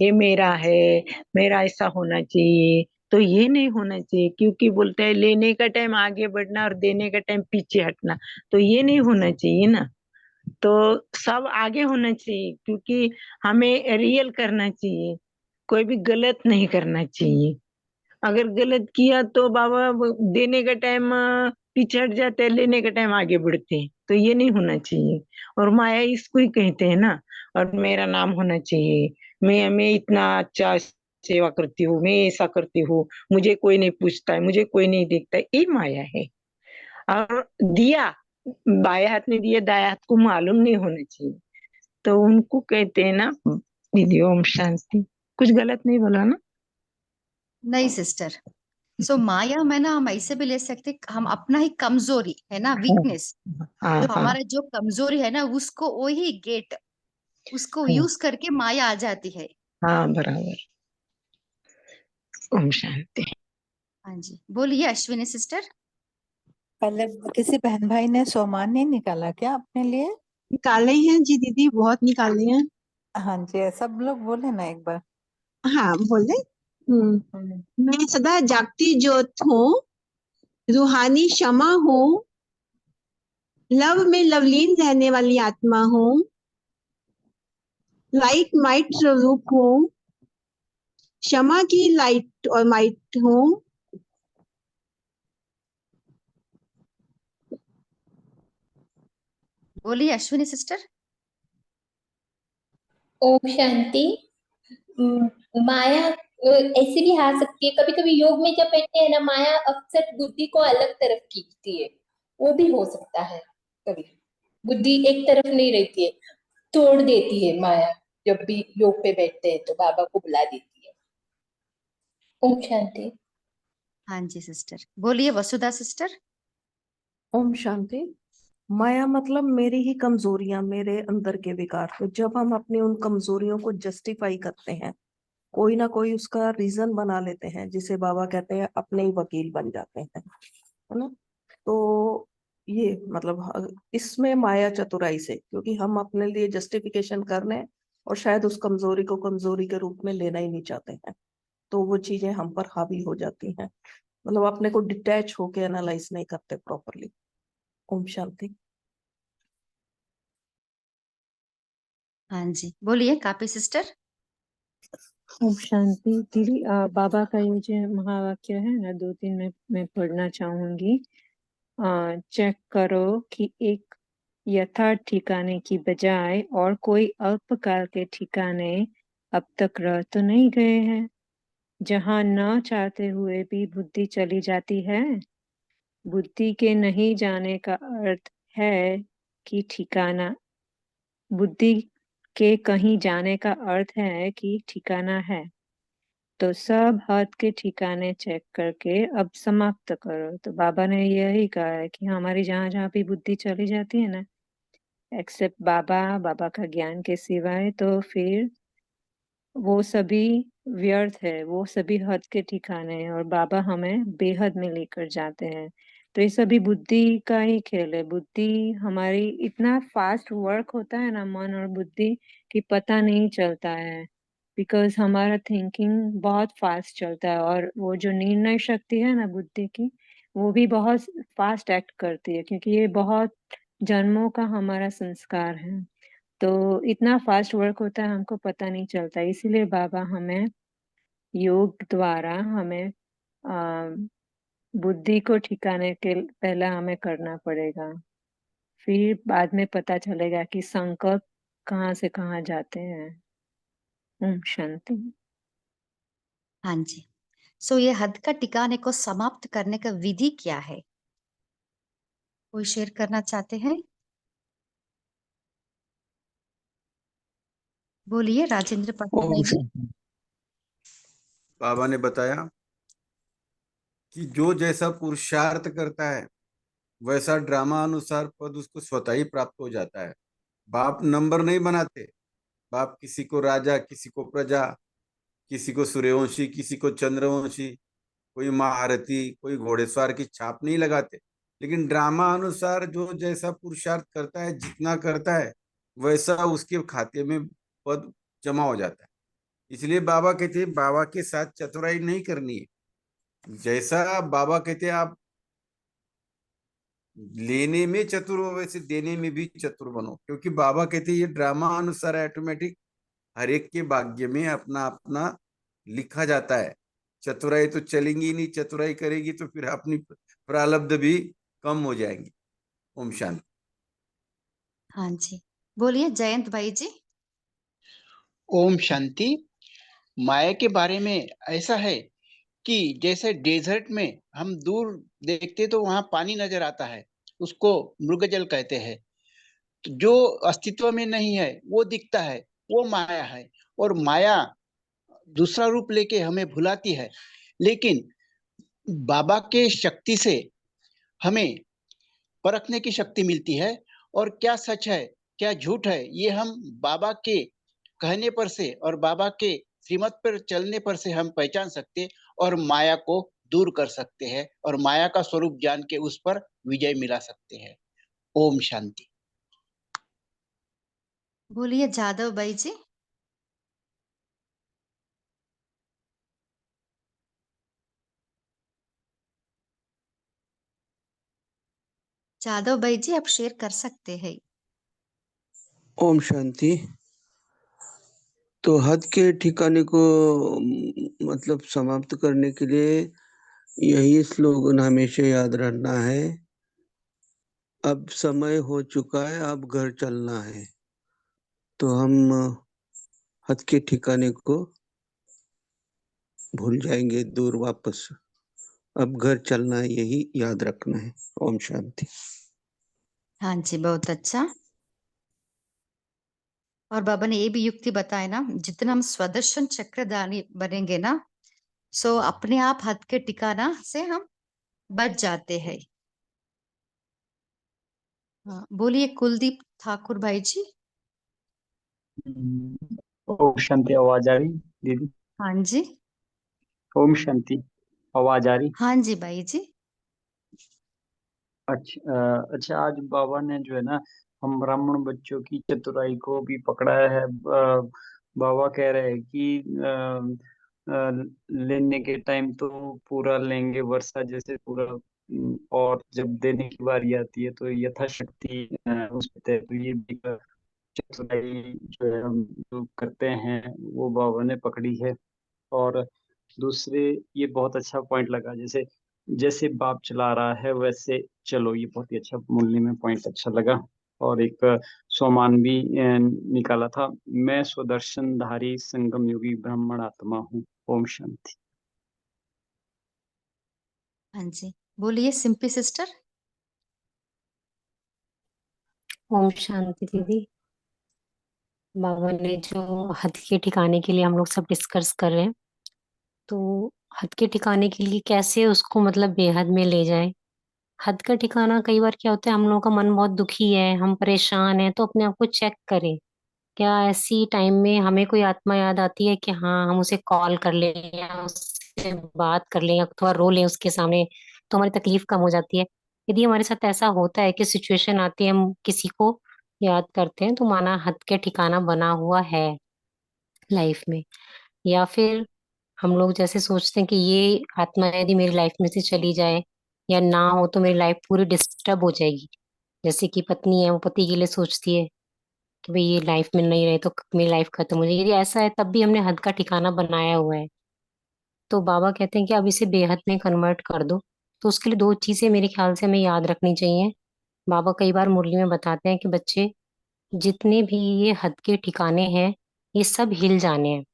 ये मेरा है, मेरा ऐसा होना चाहिए। तो ये नहीं होना चाहिए, क्योंकि बोलते हैं लेने का टाइम आगे बढ़ना और देने का टाइम पीछे हटना, तो ये नहीं होना चाहिए ना। तो सब आगे होना चाहिए, क्योंकि हमें रियल करना चाहिए, कोई भी गलत नहीं करना चाहिए। अगर गलत किया तो बाबा देने का टाइम पीछे हट जाते हैं, लेने का टाइम आगे बढ़ते हैं, तो ये नहीं होना चाहिए। और माया इसको ही कहते हैं ना। और मेरा नाम होना चाहिए, मैं इतना अच्छा सेवा करती हूँ, मैं ऐसा करती हूँ, मुझे कोई नहीं पूछता है, मुझे कोई नहीं देखता है, ये माया है। और दिया, बाएं हाथ में दिया, दाएं हाथ को मालूम नहीं होना चाहिए, तो उनको कहते हैं ना दीदी। ओम शांति। कुछ गलत नहीं बोला ना? नहीं सिस्टर। सो माया में ना हम ऐसे भी ले सकते, हम अपना ही कमजोरी है ना, वीकनेस, हाँ जो हाँ हमारा जो कमजोरी है ना, उसको वही गेट, उसको हाँ यूज करके माया आ जाती है। हाँ, बराबर। ओम शांति। हाँ जी, बोलिए अश्विनी सिस्टर। पहले किसी बहन भाई ने सोमान नहीं निकाला क्या अपने लिए? निकाले हैं जी दीदी, बहुत निकाले हैं। हाँ जी, सब लोग बोले ना एक बार। हाँ बोले। मैं सदा जागती ज्योत हूँ, रूहानी क्षमा हूँ, लव में लवलीन रहने वाली आत्मा हूँ, लाइट माइट स्वरूप हूँ, क्षमा की लाइट और माइट हूँ, बोलिए अश्विनी सिस्टर। ओम शांति। माया ऐसे भी आ सकती है, कभी कभी योग में जब बैठते हैं ना, माया अक्सर बुद्धि को अलग तरफ खींचती है, वो भी हो सकता है। कभी बुद्धि एक तरफ नहीं रहती है, तोड़ देती है माया। जब भी योग पे बैठते हैं तो बाबा को बुला देती है। ओम शांति। हाँ जी सिस्टर, बोलिए वसुधा सिस्टर। ओम शांति। माया मतलब मेरी ही कमजोरियां, मेरे अंदर के विकार। तो जब हम अपनी उन कमजोरियों को जस्टिफाई करते हैं, कोई ना कोई उसका रीजन बना लेते हैं, जिसे बाबा कहते हैं अपने ही वकील बन जाते हैं, है ना। तो ये मतलब इसमें माया चतुराई से, क्योंकि हम अपने लिए जस्टिफिकेशन कर रहे हैं और शायद उस कमजोरी को कमजोरी के रूप में लेना ही नहीं चाहते हैं, तो वो चीजें हम पर हावी हो जाती हैं। मतलब अपने को डिटैच होके एनालाइज नहीं करते प्रॉपरली। ओम शांति। हाँ जी, बोलिए कापी सिस्टर। ओम शांति दीदी। बाबा का ये जो महावाक्य है ना, 2-3 मैं पढ़ना चाहूंगी। चेक करो कि एक यथार्थ ठिकाने की बजाय और कोई अल्पकाल के ठिकाने अब तक रह तो नहीं गए हैं, जहाँ न चाहते हुए भी बुद्धि चली जाती है। बुद्धि के नहीं जाने का अर्थ है कि ठिकाना, बुद्धि के कहीं जाने का अर्थ है कि ठिकाना है। तो सब हद के ठिकाने चेक करके अब समाप्त करो। तो बाबा ने यही कहा है कि हमारी जहाँ जहाँ भी बुद्धि चली जाती है ना, एक्सेप्ट बाबा का ज्ञान के सिवाय, तो फिर वो सभी व्यर्थ है, वो सभी हद के ठिकाने हैं और बाबा हमें बेहद में लेकर जाते हैं। तो ये सभी बुद्धि का ही खेल है। बुद्धि हमारी इतना फास्ट वर्क होता है ना, मन और बुद्धि, कि पता नहीं चलता है, बिकॉज हमारा थिंकिंग बहुत फास्ट चलता है। और वो जो निर्णय शक्ति है ना बुद्धि की, वो भी बहुत फास्ट एक्ट करती है, क्योंकि ये बहुत जन्मों का हमारा संस्कार है। तो इतना फास्ट वर्क होता है, हमको पता नहीं चलता। इसीलिए बाबा हमें योग द्वारा हमें बुद्धि को ठिकाने के पहले हमें करना पड़ेगा, फिर बाद में पता चलेगा कि संकल्प कहाँ से कहाँ जाते हैं। ओम शांति। हाँ जी। सो ये हद का ठिकाने को समाप्त करने का विधि क्या है, कोई शेयर करना चाहते हैं? बोलिए राजेंद्र पाटिल भाई ओम जी। शांति। बाबा ने बताया कि जो जैसा पुरुषार्थ करता है वैसा ड्रामा अनुसार पद उसको स्वतः ही प्राप्त हो जाता है। बाप नंबर नहीं बनाते। बाप किसी को राजा, किसी को प्रजा, किसी को सूर्यवंशी, किसी को चंद्रवंशी, कोई महारथी, कोई घोड़ेसवार की छाप नहीं लगाते। लेकिन ड्रामा अनुसार जो जैसा पुरुषार्थ करता है, जितना करता है, वैसा उसके खाते में पद जमा हो जाता है। इसलिए बाबा कहते हैं बाबा के साथ चतुराई नहीं करनी है। जैसा बाबा कहते हैं आप लेने में चतुर हो, वैसे देने में भी चतुर बनो, क्योंकि बाबा कहते हैं ये ड्रामा अनुसार ऑटोमेटिक हर एक के भाग्य में अपना अपना लिखा जाता है। चतुराई तो चलेंगी नहीं, चतुराई करेगी तो फिर अपनी प्रारब्ध भी कम हो जाएंगी। ओम शांति। हाँ जी, बोलिए जयंत भाई जी। ओम शांति। माया के बारे में ऐसा है कि जैसे डेजर्ट में हम दूर देखते तो वहां पानी नजर आता है, उसको मृगजल कहते हैं। तो जो अस्तित्व में नहीं है वो दिखता है, वो माया है। और माया दूसरा रूप लेके हमें भुलाती है, लेकिन बाबा के शक्ति से हमें परखने की शक्ति मिलती है। और क्या सच है क्या झूठ है ये हम बाबा के कहने पर से और बाबा के श्रीमत पर चलने पर से हम पहचान सकते और माया को दूर कर सकते हैं और माया का स्वरूप जान के उस पर विजय मिला सकते हैं। ओम शांति। बोलिए जादव भाई जी। जादव भाई जी आप शेयर कर सकते हैं। ओम शांति। तो हद के ठिकाने को मतलब समाप्त करने के लिए यही स्लोगन हमेशा याद रखना है, अब समय हो चुका है, अब घर चलना है। तो हम हद के ठिकाने को भूल जाएंगे दूर वापस, अब घर चलना है, यही याद रखना है। ओम शांति। हाँ जी, बहुत अच्छा। और बाबा ने ये भी युक्ति बताया ना, जितना हम स्वदर्शन चक्रधारी बनेंगे ना, सो अपने आप हद के ठिकाना से हम बच जाते हैं। हाँ, बोलिए कुलदीप ठाकुर भाई जी। ओम शांति, आवाज आ रही दीदी? हाँ जी। ओम शांति, आवाज आ रही? हाँ जी भाई जी। अच्छा, आज बाबा ने जो है ना, हम ब्राह्मण बच्चों की चतुराई को भी पकड़ाया है। बाबा कह रहे हैं कि लेने के टाइम तो पूरा लेंगे, वर्षा जैसे पूरा, और जब देने की बारी आती है तो यथाशक्ति उस पे, तो ये भी चतुराई जो है हम जो करते हैं वो बाबा ने पकड़ी है। और दूसरे, ये बहुत अच्छा पॉइंट लगा, जैसे जैसे बाप चला रहा है वैसे चलो, ये बहुत ही अच्छा मूल्य में पॉइंट अच्छा लगा। और एक सोमान भी निकाला था, मैं स्वदर्शनधारी संगम योगी ब्राह्मण आत्मा हूँ। ओम शांति। हाँ जी, बोलिए सिंपी सिस्टर। ओम शांति दीदी। बाबा ने जो हद के ठिकाने के लिए हम लोग सब डिस्कस कर रहे हैं, तो हद के ठिकाने के लिए कैसे उसको मतलब बेहद में ले जाए। हद का ठिकाना कई बार क्या होता है, हम लोगों का मन बहुत दुखी है, हम परेशान हैं, तो अपने आप को चेक करें। क्या ऐसी टाइम में हमें कोई आत्मा याद आती है कि हाँ हम उसे कॉल कर लें या उससे बात कर लें या थोड़ा रो लें उसके सामने, तो हमारी तकलीफ कम हो जाती है। यदि हमारे साथ ऐसा होता है कि सिचुएशन आती है, हम किसी को याद करते हैं, तो माना हद के ठिकाना बना हुआ है लाइफ में। या फिर हम लोग जैसे सोचते हैं कि ये आत्मा यदि मेरी लाइफ में से चली जाए या ना हो तो मेरी लाइफ पूरी डिस्टर्ब हो जाएगी। जैसे कि पत्नी है, वो पति के लिए सोचती है कि भाई ये लाइफ में नहीं रहे तो मेरी लाइफ खत्म हो जाएगी। यदि ऐसा है तब भी हमने हद का ठिकाना बनाया हुआ है, तो बाबा कहते हैं कि अब इसे बेहद में कन्वर्ट कर दो। तो उसके लिए दो चीजें मेरे ख्याल से हमें याद रखनी चाहिए। बाबा कई बार मुरली में बताते हैं कि बच्चे, जितने भी ये हद के ठिकाने हैं ये सब हिल जाने हैं,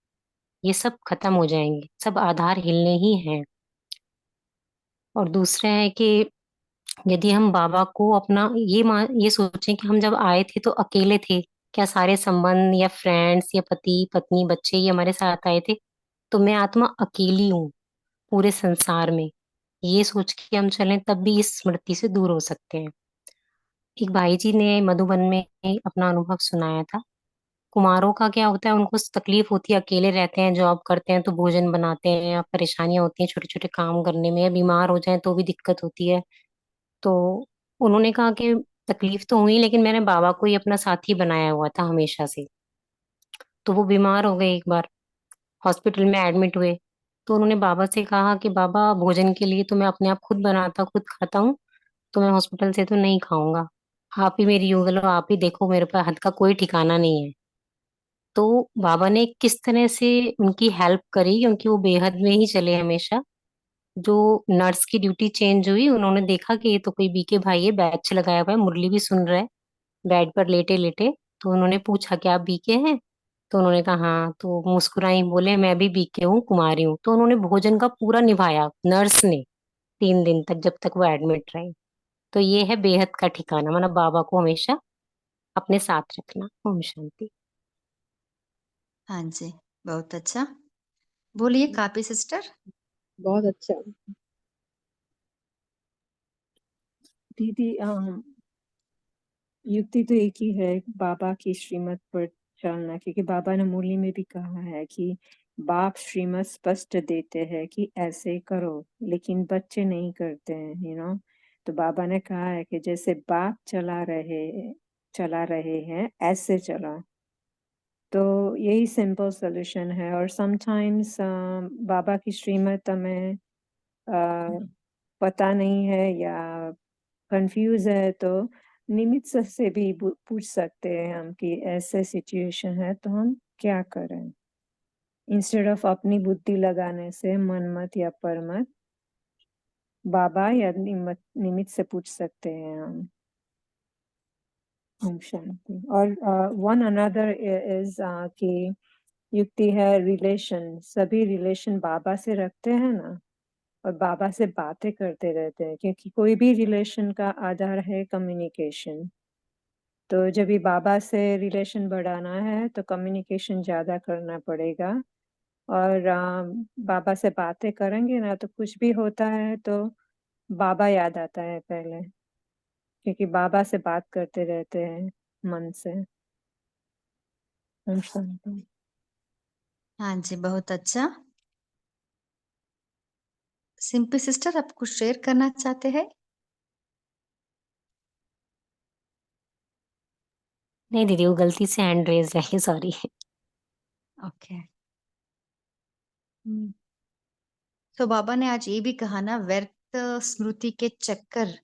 ये सब खत्म हो जाएंगे, सब आधार हिलने ही हैं। और दूसरा है कि यदि हम बाबा को अपना ये सोचें कि हम जब आए थे तो अकेले थे, क्या सारे संबंध या फ्रेंड्स या पति पत्नी बच्चे ये हमारे साथ आए थे, तो मैं आत्मा अकेली हूँ पूरे संसार में। ये सोच के हम चलें तब भी इस स्मृति से दूर हो सकते हैं। एक भाई जी ने मधुबन में अपना अनुभव सुनाया था। कुमारों का क्या होता है, उनको तकलीफ होती है, अकेले रहते हैं, जॉब करते हैं तो भोजन बनाते हैं, या परेशानियां होती हैं छोटे छोटे काम करने में, या बीमार हो जाए तो भी दिक्कत होती है। तो उन्होंने कहा कि तकलीफ तो हुई, लेकिन मैंने बाबा को ही अपना साथी बनाया हुआ था हमेशा से। तो वो बीमार हो गए, एक बार हॉस्पिटल में एडमिट हुए, तो उन्होंने बाबा से कहा कि बाबा भोजन के लिए तो मैं अपने आप खुद बनाता खुद खाता हूँ, तो मैं हॉस्पिटल से तो नहीं खाऊंगा, आप ही मेरी यूं लो, आप ही देखो, मेरे पास हद का कोई ठिकाना नहीं है। तो बाबा ने किस तरह से उनकी हेल्प करी, क्योंकि वो बेहद में ही चले हमेशा। जो नर्स की ड्यूटी चेंज हुई, उन्होंने देखा कि ये तो कोई बीके भाई है, बैच लगाया हुआ है, मुरली भी सुन रहा है बेड पर लेटे लेटे। तो उन्होंने पूछा कि आप बीके हैं? तो उन्होंने कहा हाँ। तो मुस्कुराई, बोले मैं भी बीके हूँ, कुमारी हूँ। तो उन्होंने भोजन का पूरा निभाया नर्स ने 3 दिन तक, जब तक वो एडमिट रहे। तो ये है बेहद का ठिकाना, मतलब बाबा को हमेशा अपने साथ रखना। ओम शांति। हाँ जी, बहुत अच्छा। बोलिए कापी सिस्टर। बहुत अच्छा दीदी। युक्ति तो एक ही है, बाबा की श्रीमत पर चलना, क्योंकि बाबा ने मुरली में भी कहा है कि बाप श्रीमत स्पष्ट देते हैं कि ऐसे करो, लेकिन बच्चे नहीं करते हैं, तो बाबा ने कहा है कि जैसे बाप चला रहे हैं ऐसे चला। तो यही सिंपल सोल्यूशन है। और समटाइम्स बाबा की श्रीमत हमें पता नहीं है या कंफ्यूज है, तो निमित्त से भी पूछ सकते हैं हम कि ऐसे सिचुएशन है तो हम क्या करें, इंस्टेड ऑफ अपनी बुद्धि लगाने से मन मत या परमत, बाबा या निमित्त से पूछ सकते हैं हम। ओम शांति। और वन अनदर इज कि युक्ति है रिलेशन, सभी रिलेशन बाबा से रखते हैं ना, और बाबा से बातें करते रहते हैं, क्योंकि कोई भी रिलेशन का आधार है कम्युनिकेशन। तो जब भी बाबा से रिलेशन बढ़ाना है तो कम्युनिकेशन ज्यादा करना पड़ेगा। और बाबा से बातें करेंगे ना तो कुछ भी होता है तो बाबा याद आता है पहले, क्योंकि बाबा से बात करते रहते हैं मन से। ओम शांति। हाँ जी, बहुत अच्छा। सिंपल सिस्टर, आप कुछ शेयर करना चाहते हैं? नहीं दीदी, वो गलती से हैंड रेज है, सॉरी। ओके। तो बाबा ने आज ये भी कहा ना, व्यर्थ स्मृति के चक्कर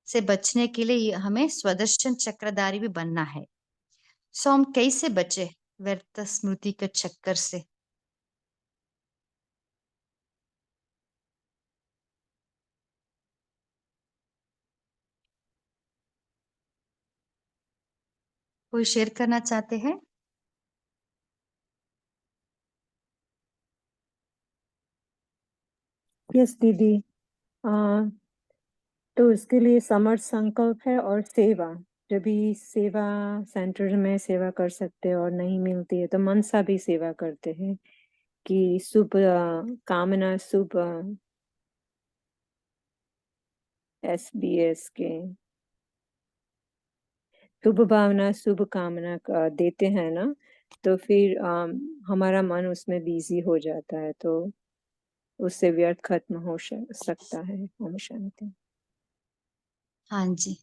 से बचने के लिए हमें स्वदर्शन चक्रधारी भी बनना है। सो हम कैसे बचे व्यर्थ स्मृति के चक्कर से? कोई शेयर करना चाहते हैं? यस दीदी। तो इसके लिए समर्थ संकल्प है और सेवा। जब भी सेवा सेंटर में सेवा कर सकते हैं और नहीं मिलती है तो मनसा भी सेवा करते हैं कि शुभ कामना, शुभ SBS के शुभ भावना, शुभ कामना देते हैं ना, तो फिर हमारा मन उसमें बिजी हो जाता है, तो उससे व्यर्थ खत्म हो सकता है। ओम शांति। हाँ जी।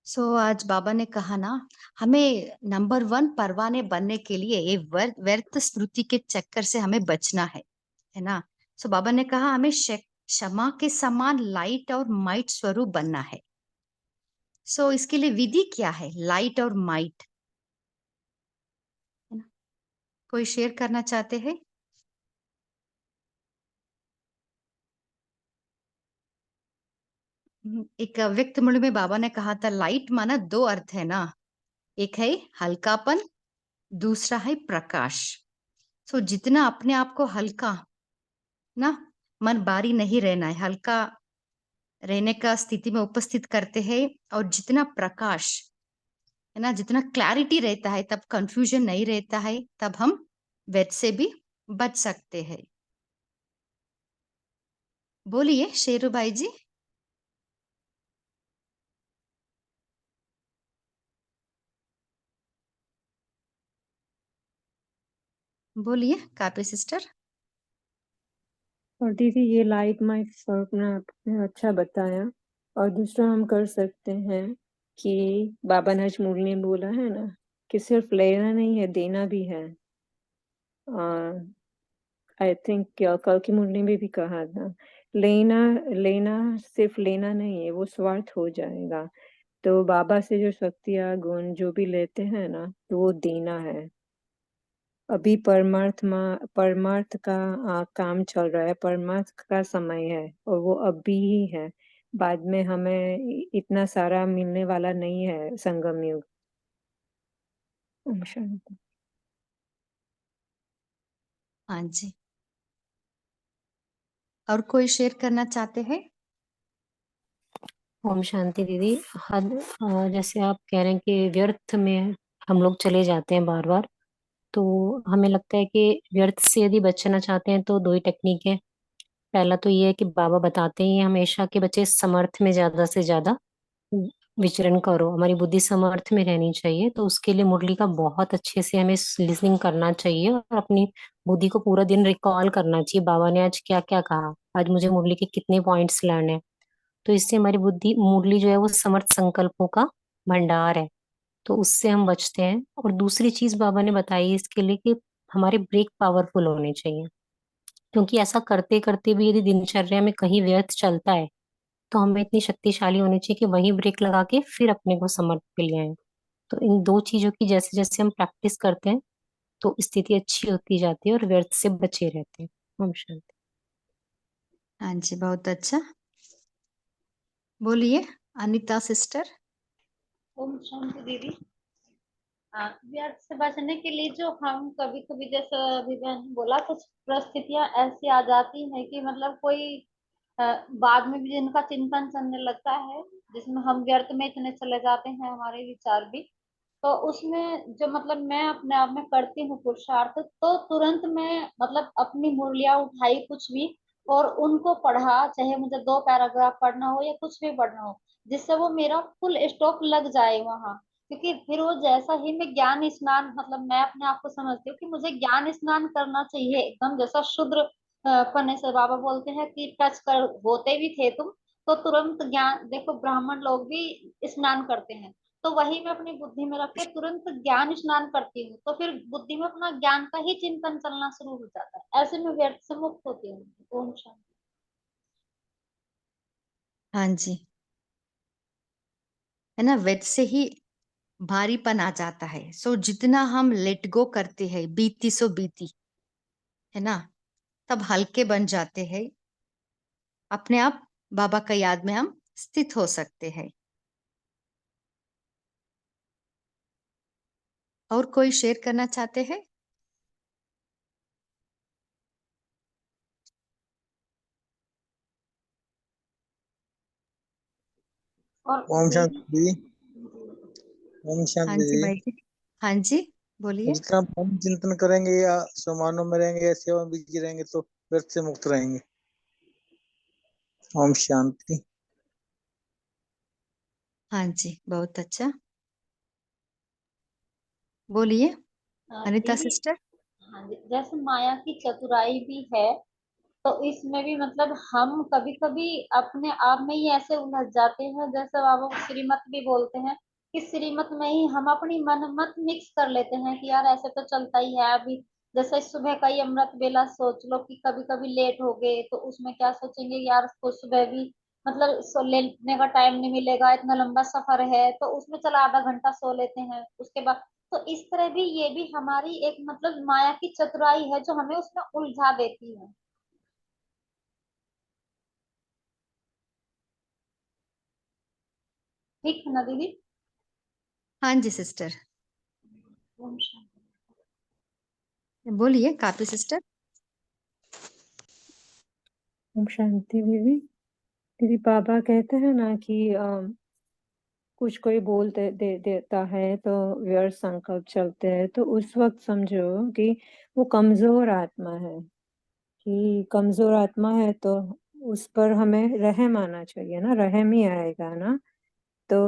सो आज बाबा ने कहा ना, हमें नंबर 1 परवाने बनने के लिए ये व्यर्थ स्मृति के चक्कर से हमें बचना है ना। सो बाबा ने कहा हमें क्षमा के समान लाइट और माइट स्वरूप बनना है। सो इसके लिए विधि क्या है, लाइट और माइट, है ना? कोई शेयर करना चाहते हैं? एक व्यक्त मूल्य में बाबा ने कहा था, लाइट माना 2 अर्थ है ना, एक है हल्कापन, दूसरा है प्रकाश। सो जितना अपने आप को हल्का ना, मन भारी नहीं रहना है, हल्का रहने का स्थिति में उपस्थित करते हैं, और जितना प्रकाश है ना, जितना क्लैरिटी रहता है, तब कंफ्यूजन नहीं रहता है, तब हम व्यर्थ से भी बच सकते हैं। बोलिए शेरू भाई जी। बोलिए कापी सिस्टर। और दीदी ये लाइट माइट स्वरूप ने आपने अच्छा बताया। और दूसरा हम कर सकते हैं कि बाबा ने आज मुरली में बोला है ना कि सिर्फ लेना नहीं है, देना भी है। आई थिंक कल की मुरली में भी कहा था, लेना लेना सिर्फ लेना नहीं है, वो स्वार्थ हो जाएगा। तो बाबा से जो शक्तियाँ गुण जो भी लेते हैं ना, तो वो देना है। अभी परमार्थ का काम चल रहा है, परमार्थ का समय है, और वो अभी ही है। बाद में हमें इतना सारा मिलने वाला नहीं है संगम युग। ओम शांति। हाँ जी, और कोई शेयर करना चाहते हैं? ओम शांति दीदी। जैसे आप कह रहे हैं कि व्यर्थ में हम लोग चले जाते हैं बार बार, तो हमें लगता है कि व्यर्थ से यदि बचना चाहते हैं तो 2 ही टेक्निक है। पहला तो ये है कि बाबा बताते ही हैं हमेशा कि बच्चे समर्थ में ज्यादा से ज्यादा विचरण करो, हमारी बुद्धि समर्थ में रहनी चाहिए। तो उसके लिए मुरली का बहुत अच्छे से हमें लिसनिंग करना चाहिए और अपनी बुद्धि को पूरा दिन रिकॉल करना चाहिए, बाबा ने आज क्या क्या कहा, आज मुझे मुरली के कितने पॉइंट्स लर्न है। तो इससे हमारी बुद्धि, मुरली जो है वो समर्थ संकल्पों का भंडार है, तो उससे हम बचते हैं। और दूसरी चीज बाबा ने बताई इसके लिए कि हमारे ब्रेक पावरफुल होने चाहिए, क्योंकि ऐसा करते करते भी यदि दिनचर्या में कहीं व्यर्थ चलता है तो हमें इतनी शक्तिशाली होनी चाहिए कि वहीं ब्रेक लगा के फिर अपने को समर्थ पे ले आए। तो इन 2 चीजों की जैसे जैसे हम प्रैक्टिस करते हैं तो स्थिति अच्छी होती जाती है और व्यर्थ से बचे रहते हैं। ओम शांति। हाँ जी, बहुत अच्छा। बोलिए अनिता सिस्टर। ओम शांति दीदी। व्यर्थ से बचने के लिए जो हम कभी कभी, जैसे अभी बहन ने बोला, कुछ परिस्थितियां ऐसी आ जाती हैं कि मतलब कोई बाद में भी जिनका चिंतन चलने लगता है, जिसमें हम व्यर्थ में इतने चले जाते हैं, हमारे विचार भी, तो उसमें जो मतलब मैं अपने आप में करती हूँ पुरुषार्थ, तो तुरंत मैं मतलब अपनी मुरलियां उठाई कुछ भी, और उनको पढ़ा, चाहे मुझे 2 पैराग्राफ पढ़ना हो या कुछ भी पढ़ना हो, जिससे वो मेरा फुल स्टॉप लग जाए वहां। क्योंकि फिर वो जैसा ही मैं ज्ञान स्नान, मतलब मैं अपने आप को समझती हूँ कि मुझे ज्ञान स्नान करना चाहिए एकदम, जैसा शुद्र पने से बाबा बोलते हैं कि टच कर होते भी थे तुम तो तुरंत ज्ञान, देखो ब्राह्मण लोग भी स्नान करते हैं, तो वही मैं अपनी बुद्धि में रख के तुरंत ज्ञान स्नान करती हूँ, तो फिर बुद्धि में अपना ज्ञान का ही चिंतन चलना शुरू हो जाता है, ऐसे में व्यर्थ से मुक्त होती हूँ। ओम शांति। हाँ जी, है ना, वेद से ही भारीपन आ जाता है। सो जितना हम लेट गो करते हैं, बीती सो बीती, है ना, तब हल्के बन जाते हैं, अपने आप बाबा का याद में हम स्थित हो सकते हैं। और कोई शेयर करना चाहते हैं? और ओम दीदी, शांति दीदी। ओम हाँ शांति जी दीदी। भाई जी, हाँ जी बोलिए। जितना हम चिंतन करेंगे या समानों में रहेंगे या सेवा में बिजी रहेंगे तो व्यर्थ से मुक्त रहेंगे। ओम शांति। हाँ जी, बहुत अच्छा, बोलिए अनिता दीदी, सिस्टर। हाँ जी, जैसे माया की चतुराई भी है, तो इसमें भी मतलब हम कभी कभी अपने आप में ही ऐसे उलझ जाते हैं, जैसे बाबा श्रीमत भी बोलते हैं कि श्रीमत में ही हम अपनी मन मत मिक्स कर लेते हैं कि यार ऐसे तो चलता ही है अभी। जैसे सुबह का ही अमृत बेला सोच लो कि कभी कभी लेट हो गए तो उसमें क्या सोचेंगे यार उसको सुबह भी मतलब सो लेने का टाइम नहीं मिलेगा, इतना लंबा सफर है, तो उसमें चला आधा घंटा सो लेते हैं उसके बाद। तो इस तरह भी ये भी हमारी एक मतलब माया की चतुराई है जो हमें उसमें उलझा देती है। ठीक है ना दीदी? हाँ जी सिस्टर, ओम शांति। बोलिए कापी सिस्टर। ओम शांति दीदी। दीदी बाबा कहते हैं ना कि कुछ कोई बोल देता है तो व्यर्थ संकल्प चलते हैं, तो उस वक्त समझो कि वो कमजोर आत्मा है, कि कमजोर आत्मा है तो उस पर हमें रहम आना चाहिए ना, रहम ही आएगा ना। तो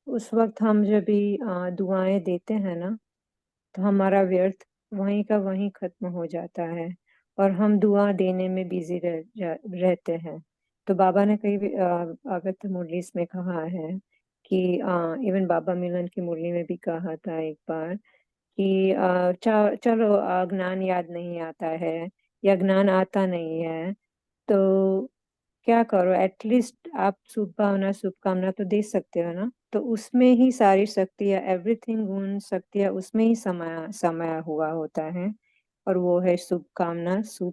उस वक्त हम जब भी दुआएं देते हैं ना, तो हमारा व्यर्थ वहीं का वहीं खत्म हो जाता है और हम दुआ देने में बिजी रहते हैं। तो बाबा ने कई अगत्य मुरलीस में कहा है कि इवन बाबा मिलन की मुरली में भी कहा था एक बार कि चलो ज्ञान याद नहीं आता है या ज्ञान आता नहीं है, तो क्या करो, एटलीस्ट आप शुभकामना तो दे सकते हो ना। तो उसमें ही सारी शक्तियाँ, एवरीथिंग, गुण शक्तियाँ उसमें ही समाया हुआ होता है, और वो है शुभकामना, शुभ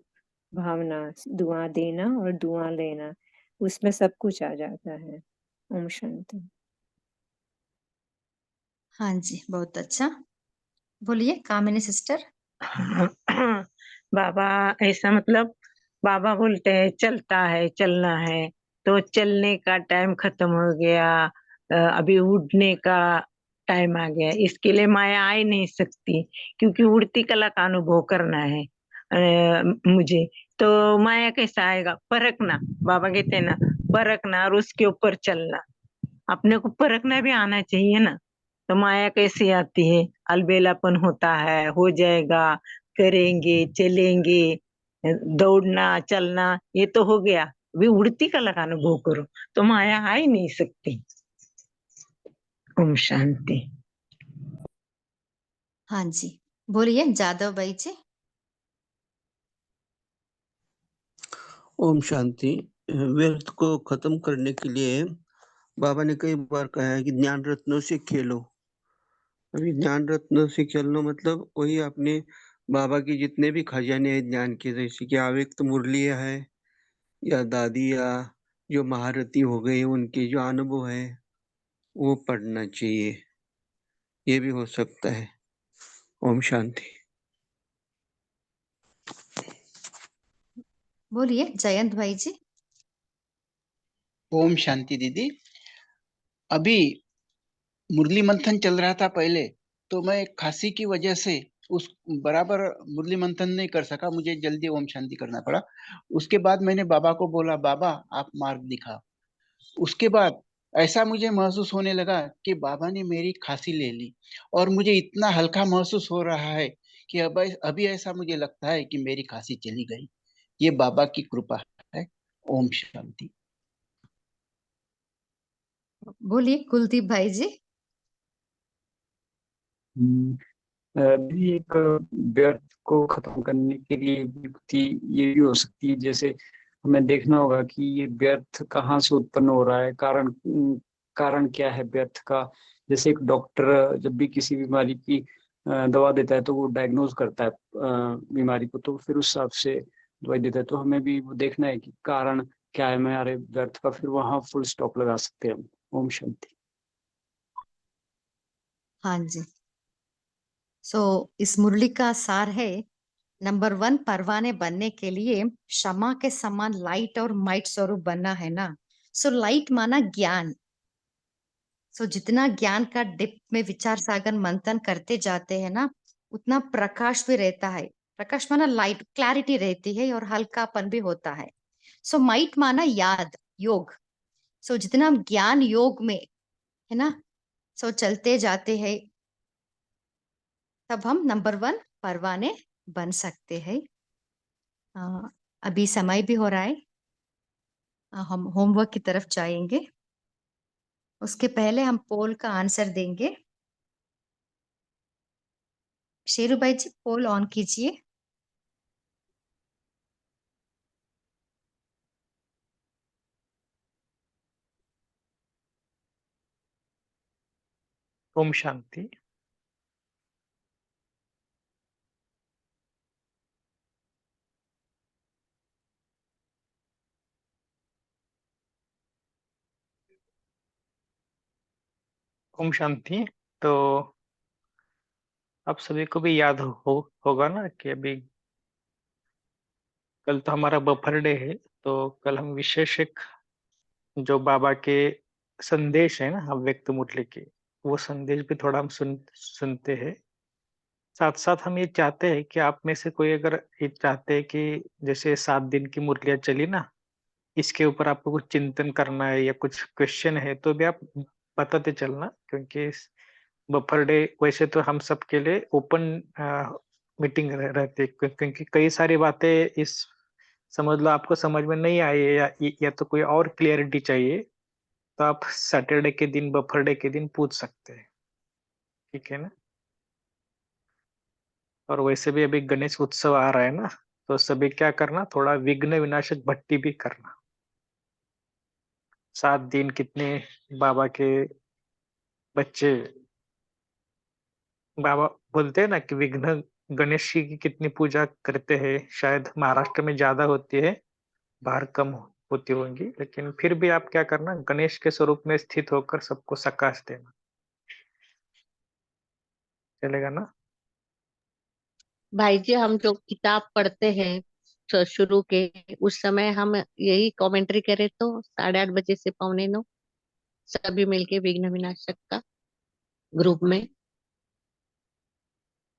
भावना, दुआ देना और दुआ लेना, उसमें सब कुछ आ जाता है। ओम शांति। हाँ जी, बहुत अच्छा, बोलिए कामिनी सिस्टर। बाबा ऐसा मतलब बाबा बोलते हैं चलता है चलना है, तो चलने का टाइम खत्म हो गया, अभी उड़ने का टाइम आ गया, इसके लिए माया आ ही नहीं सकती, क्योंकि उड़ती कला का अनुभव करना है मुझे। तो माया कैसा आएगा? परखना, बाबा कहते हैं ना, परखना और उसके ऊपर चलना। अपने को परखना भी आना चाहिए ना। तो माया कैसे आती है? अलबेलापन होता है, हो जाएगा, करेंगे, चलेंगे, दौड़ना चलना, ये तो हो गया, अभी उड़ती कला का अनुभव करो, तो माया आ ही नहीं सकती। ओम शांति। हाँ जी, बोलिए जादव भाई जी। ओम शांति। व्यर्थ को खत्म करने के लिए बाबा ने कई बार कहा है कि ज्ञान रत्नों से खेलो। अभी ज्ञान रत्नों से खेलना मतलब वही अपने बाबा की जितने भी खजाने हैं ज्ञान के, जैसे कि अव्यक्त मुरलियाँ है या दादी या जो महारथी हो गए उनके जो अनुभव है वो पढ़ना चाहिए, ये भी हो सकता है। ओम शांति। बोलिए जयंत भाई जी। ओम शांति दीदी। अभी मुरली मंथन चल रहा था पहले, तो मैं खांसी की वजह से उस बराबर मुरली मंथन नहीं कर सका, मुझे जल्दी ओम शांति करना पड़ा। उसके बाद मैंने बाबा को बोला, बाबा आप मार्ग दिखाओ। उसके बाद ऐसा मुझे महसूस होने लगा कि बाबा ने मेरी खांसी ले ली, और मुझे इतना हल्का महसूस हो रहा है कि अब अभी ऐसा मुझे लगता है कि मेरी खांसी चली गई। ये बाबा की कृपा है। ओम शांति। बोलिए कुलदीप भाई जी। भी एक व्यर्थ को खत्म करने के लिए युक्ति ये भी हो सकती है, जैसे हमें देखना होगा कि ये व्यर्थ कहाँ से उत्पन्न हो रहा है, कारण क्या है व्यर्थ का। जैसे एक डॉक्टर जब भी किसी बीमारी की दवा देता है तो वो डायग्नोज करता है बीमारी को, तो फिर उस हिसाब से दवाई देता है। तो हमें भी वो देखना है कि कारण क्या है हमारे व्यर्थ का, फिर वहां फुल स्टॉप लगा सकते हैं हम। ओम शांति। हाँ जी। इस मुरली का सार है, नंबर 1, परवाने बनने के लिए क्षमा के समान लाइट और माइट स्वरूप बनना है ना। लाइट माना ज्ञान। जितना ज्ञान का डिप में विचार सागर मंथन करते जाते हैं ना, उतना प्रकाश भी रहता है। प्रकाश माना लाइट, क्लैरिटी रहती है और हल्कापन भी होता है। माइट माना याद, योग। जितना हम ज्ञान योग में है ना, चलते जाते हैं, तब हम नंबर 1 परवाने बन सकते हैं। अभी समय भी हो रहा है, हम होमवर्क की तरफ जाएंगे। उसके पहले हम पोल का आंसर देंगे। शेरू भाई जी, पोल ऑन कीजिए। ओम शांति। ओम शांति। तो आप सभी को भी याद होगा ना कि अभी कल तो हमारा बफर डे है, तो कल हम विशेष एक जो बाबा के संदेश है ना अव्यक्त मुरली के, वो संदेश भी थोड़ा हम सुनते हैं। साथ साथ हम ये चाहते हैं कि आप में से कोई अगर ये चाहते हैं कि जैसे 7 दिन की मुरलियां चली ना, इसके ऊपर आपको कुछ चिंतन करना है या कुछ क्वेश्चन है तो भी आप बताते चलना, क्योंकि बफर डे वैसे तो हम सबके लिए ओपन मीटिंग रहती है, क्योंकि कई सारी बातें इस समझ लो आपको समझ में नहीं आई है, या तो कोई और क्लियरिटी चाहिए, तो आप सैटरडे के दिन, बफर डे के दिन पूछ सकते हैं। ठीक है ना। और वैसे भी अभी गणेश उत्सव आ रहा है ना, तो सभी क्या करना, थोड़ा विघ्न विनाशक भट्टी भी करना। 7 दिन कितने बाबा के बच्चे, बाबा बोलते हैं ना कि विघ्न गणेश जी की कितनी पूजा करते हैं। शायद महाराष्ट्र में ज्यादा होती है, बाहर कम होती होंगी, लेकिन फिर भी आप क्या करना, गणेश के स्वरूप में स्थित होकर सबको सकाश देना। चलेगा ना। भाई जी, हम जो किताब पढ़ते हैं शुरू के, उस समय हम यही कमेंट्री करें तो 8:30 बजे से 8:45 सभी मिलके विघ्न विनाशक का ग्रुप में।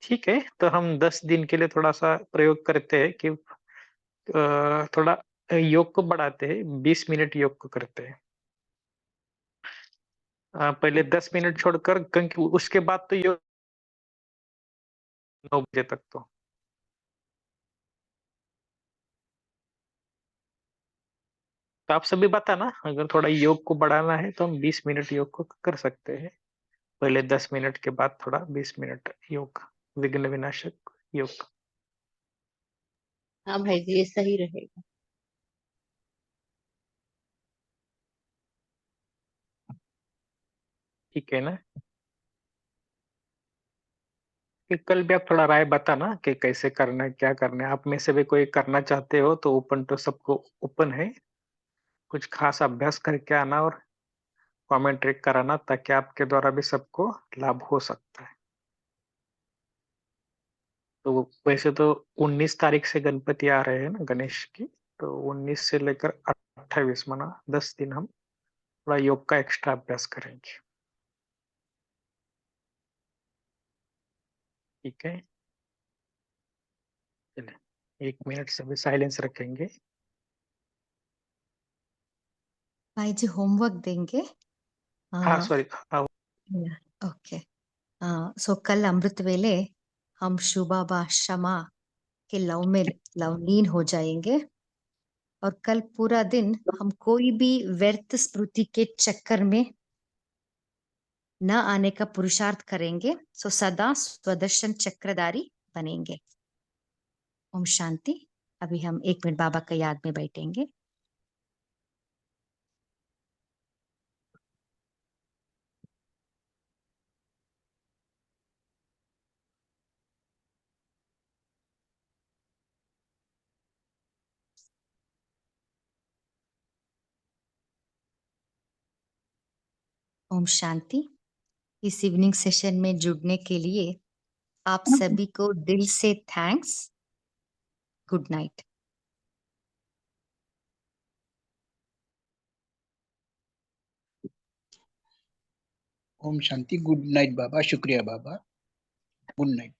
ठीक है, तो हम 10 दिन के लिए थोड़ा सा प्रयोग करते हैं कि थोड़ा योग को बढ़ाते हैं, 20 मिनट योग को करते हैं। पहले 10 मिनट छोड़कर, क्योंकि उसके बाद तो योग 9 बजे तक। तो आप सभी बताना, अगर थोड़ा योग को बढ़ाना है तो हम 20 मिनट योग को कर सकते हैं। पहले 10 मिनट के बाद थोड़ा 20 मिनट योग, विघ्न विनाशक योग। हाँ भाई जी, ये सही रहेगा। ठीक है ना। फिर कल भी आप थोड़ा राय बताना कि कैसे करना है, क्या करना है। आप में से भी कोई करना चाहते हो तो ओपन तो सबको ओपन है। कुछ खास अभ्यास करके आना और कमेंट्री कराना, ताकि आपके द्वारा भी सबको लाभ हो सकता है। तो वैसे तो 19 तारीख से गणपति आ रहे हैं ना, गणेश की। तो 19 से लेकर 28 माना 10 दिन हम थोड़ा योग का एक्स्ट्रा अभ्यास करेंगे। ठीक है। 1 मिनट से भी साइलेंस रखेंगे। भाई जी होमवर्क देंगे। हाँ सॉरी, हाँ ओके। सो कल अमृत वेले हम शुबाबा क्षमा के लव में लवलीन हो जाएंगे और कल पूरा दिन हम कोई भी व्यर्थ स्मृति के चक्कर में न आने का पुरुषार्थ करेंगे। सो सदा स्वदर्शन चक्रधारी बनेंगे। ओम शांति। अभी हम 1 मिनट बाबा का याद में बैठेंगे। ओम शांति। इस इवनिंग सेशन में जुड़ने के लिए आप सभी को दिल से थैंक्स। Good night. ओम शांति। गुड नाइट बाबा। शुक्रिया बाबा। Good night.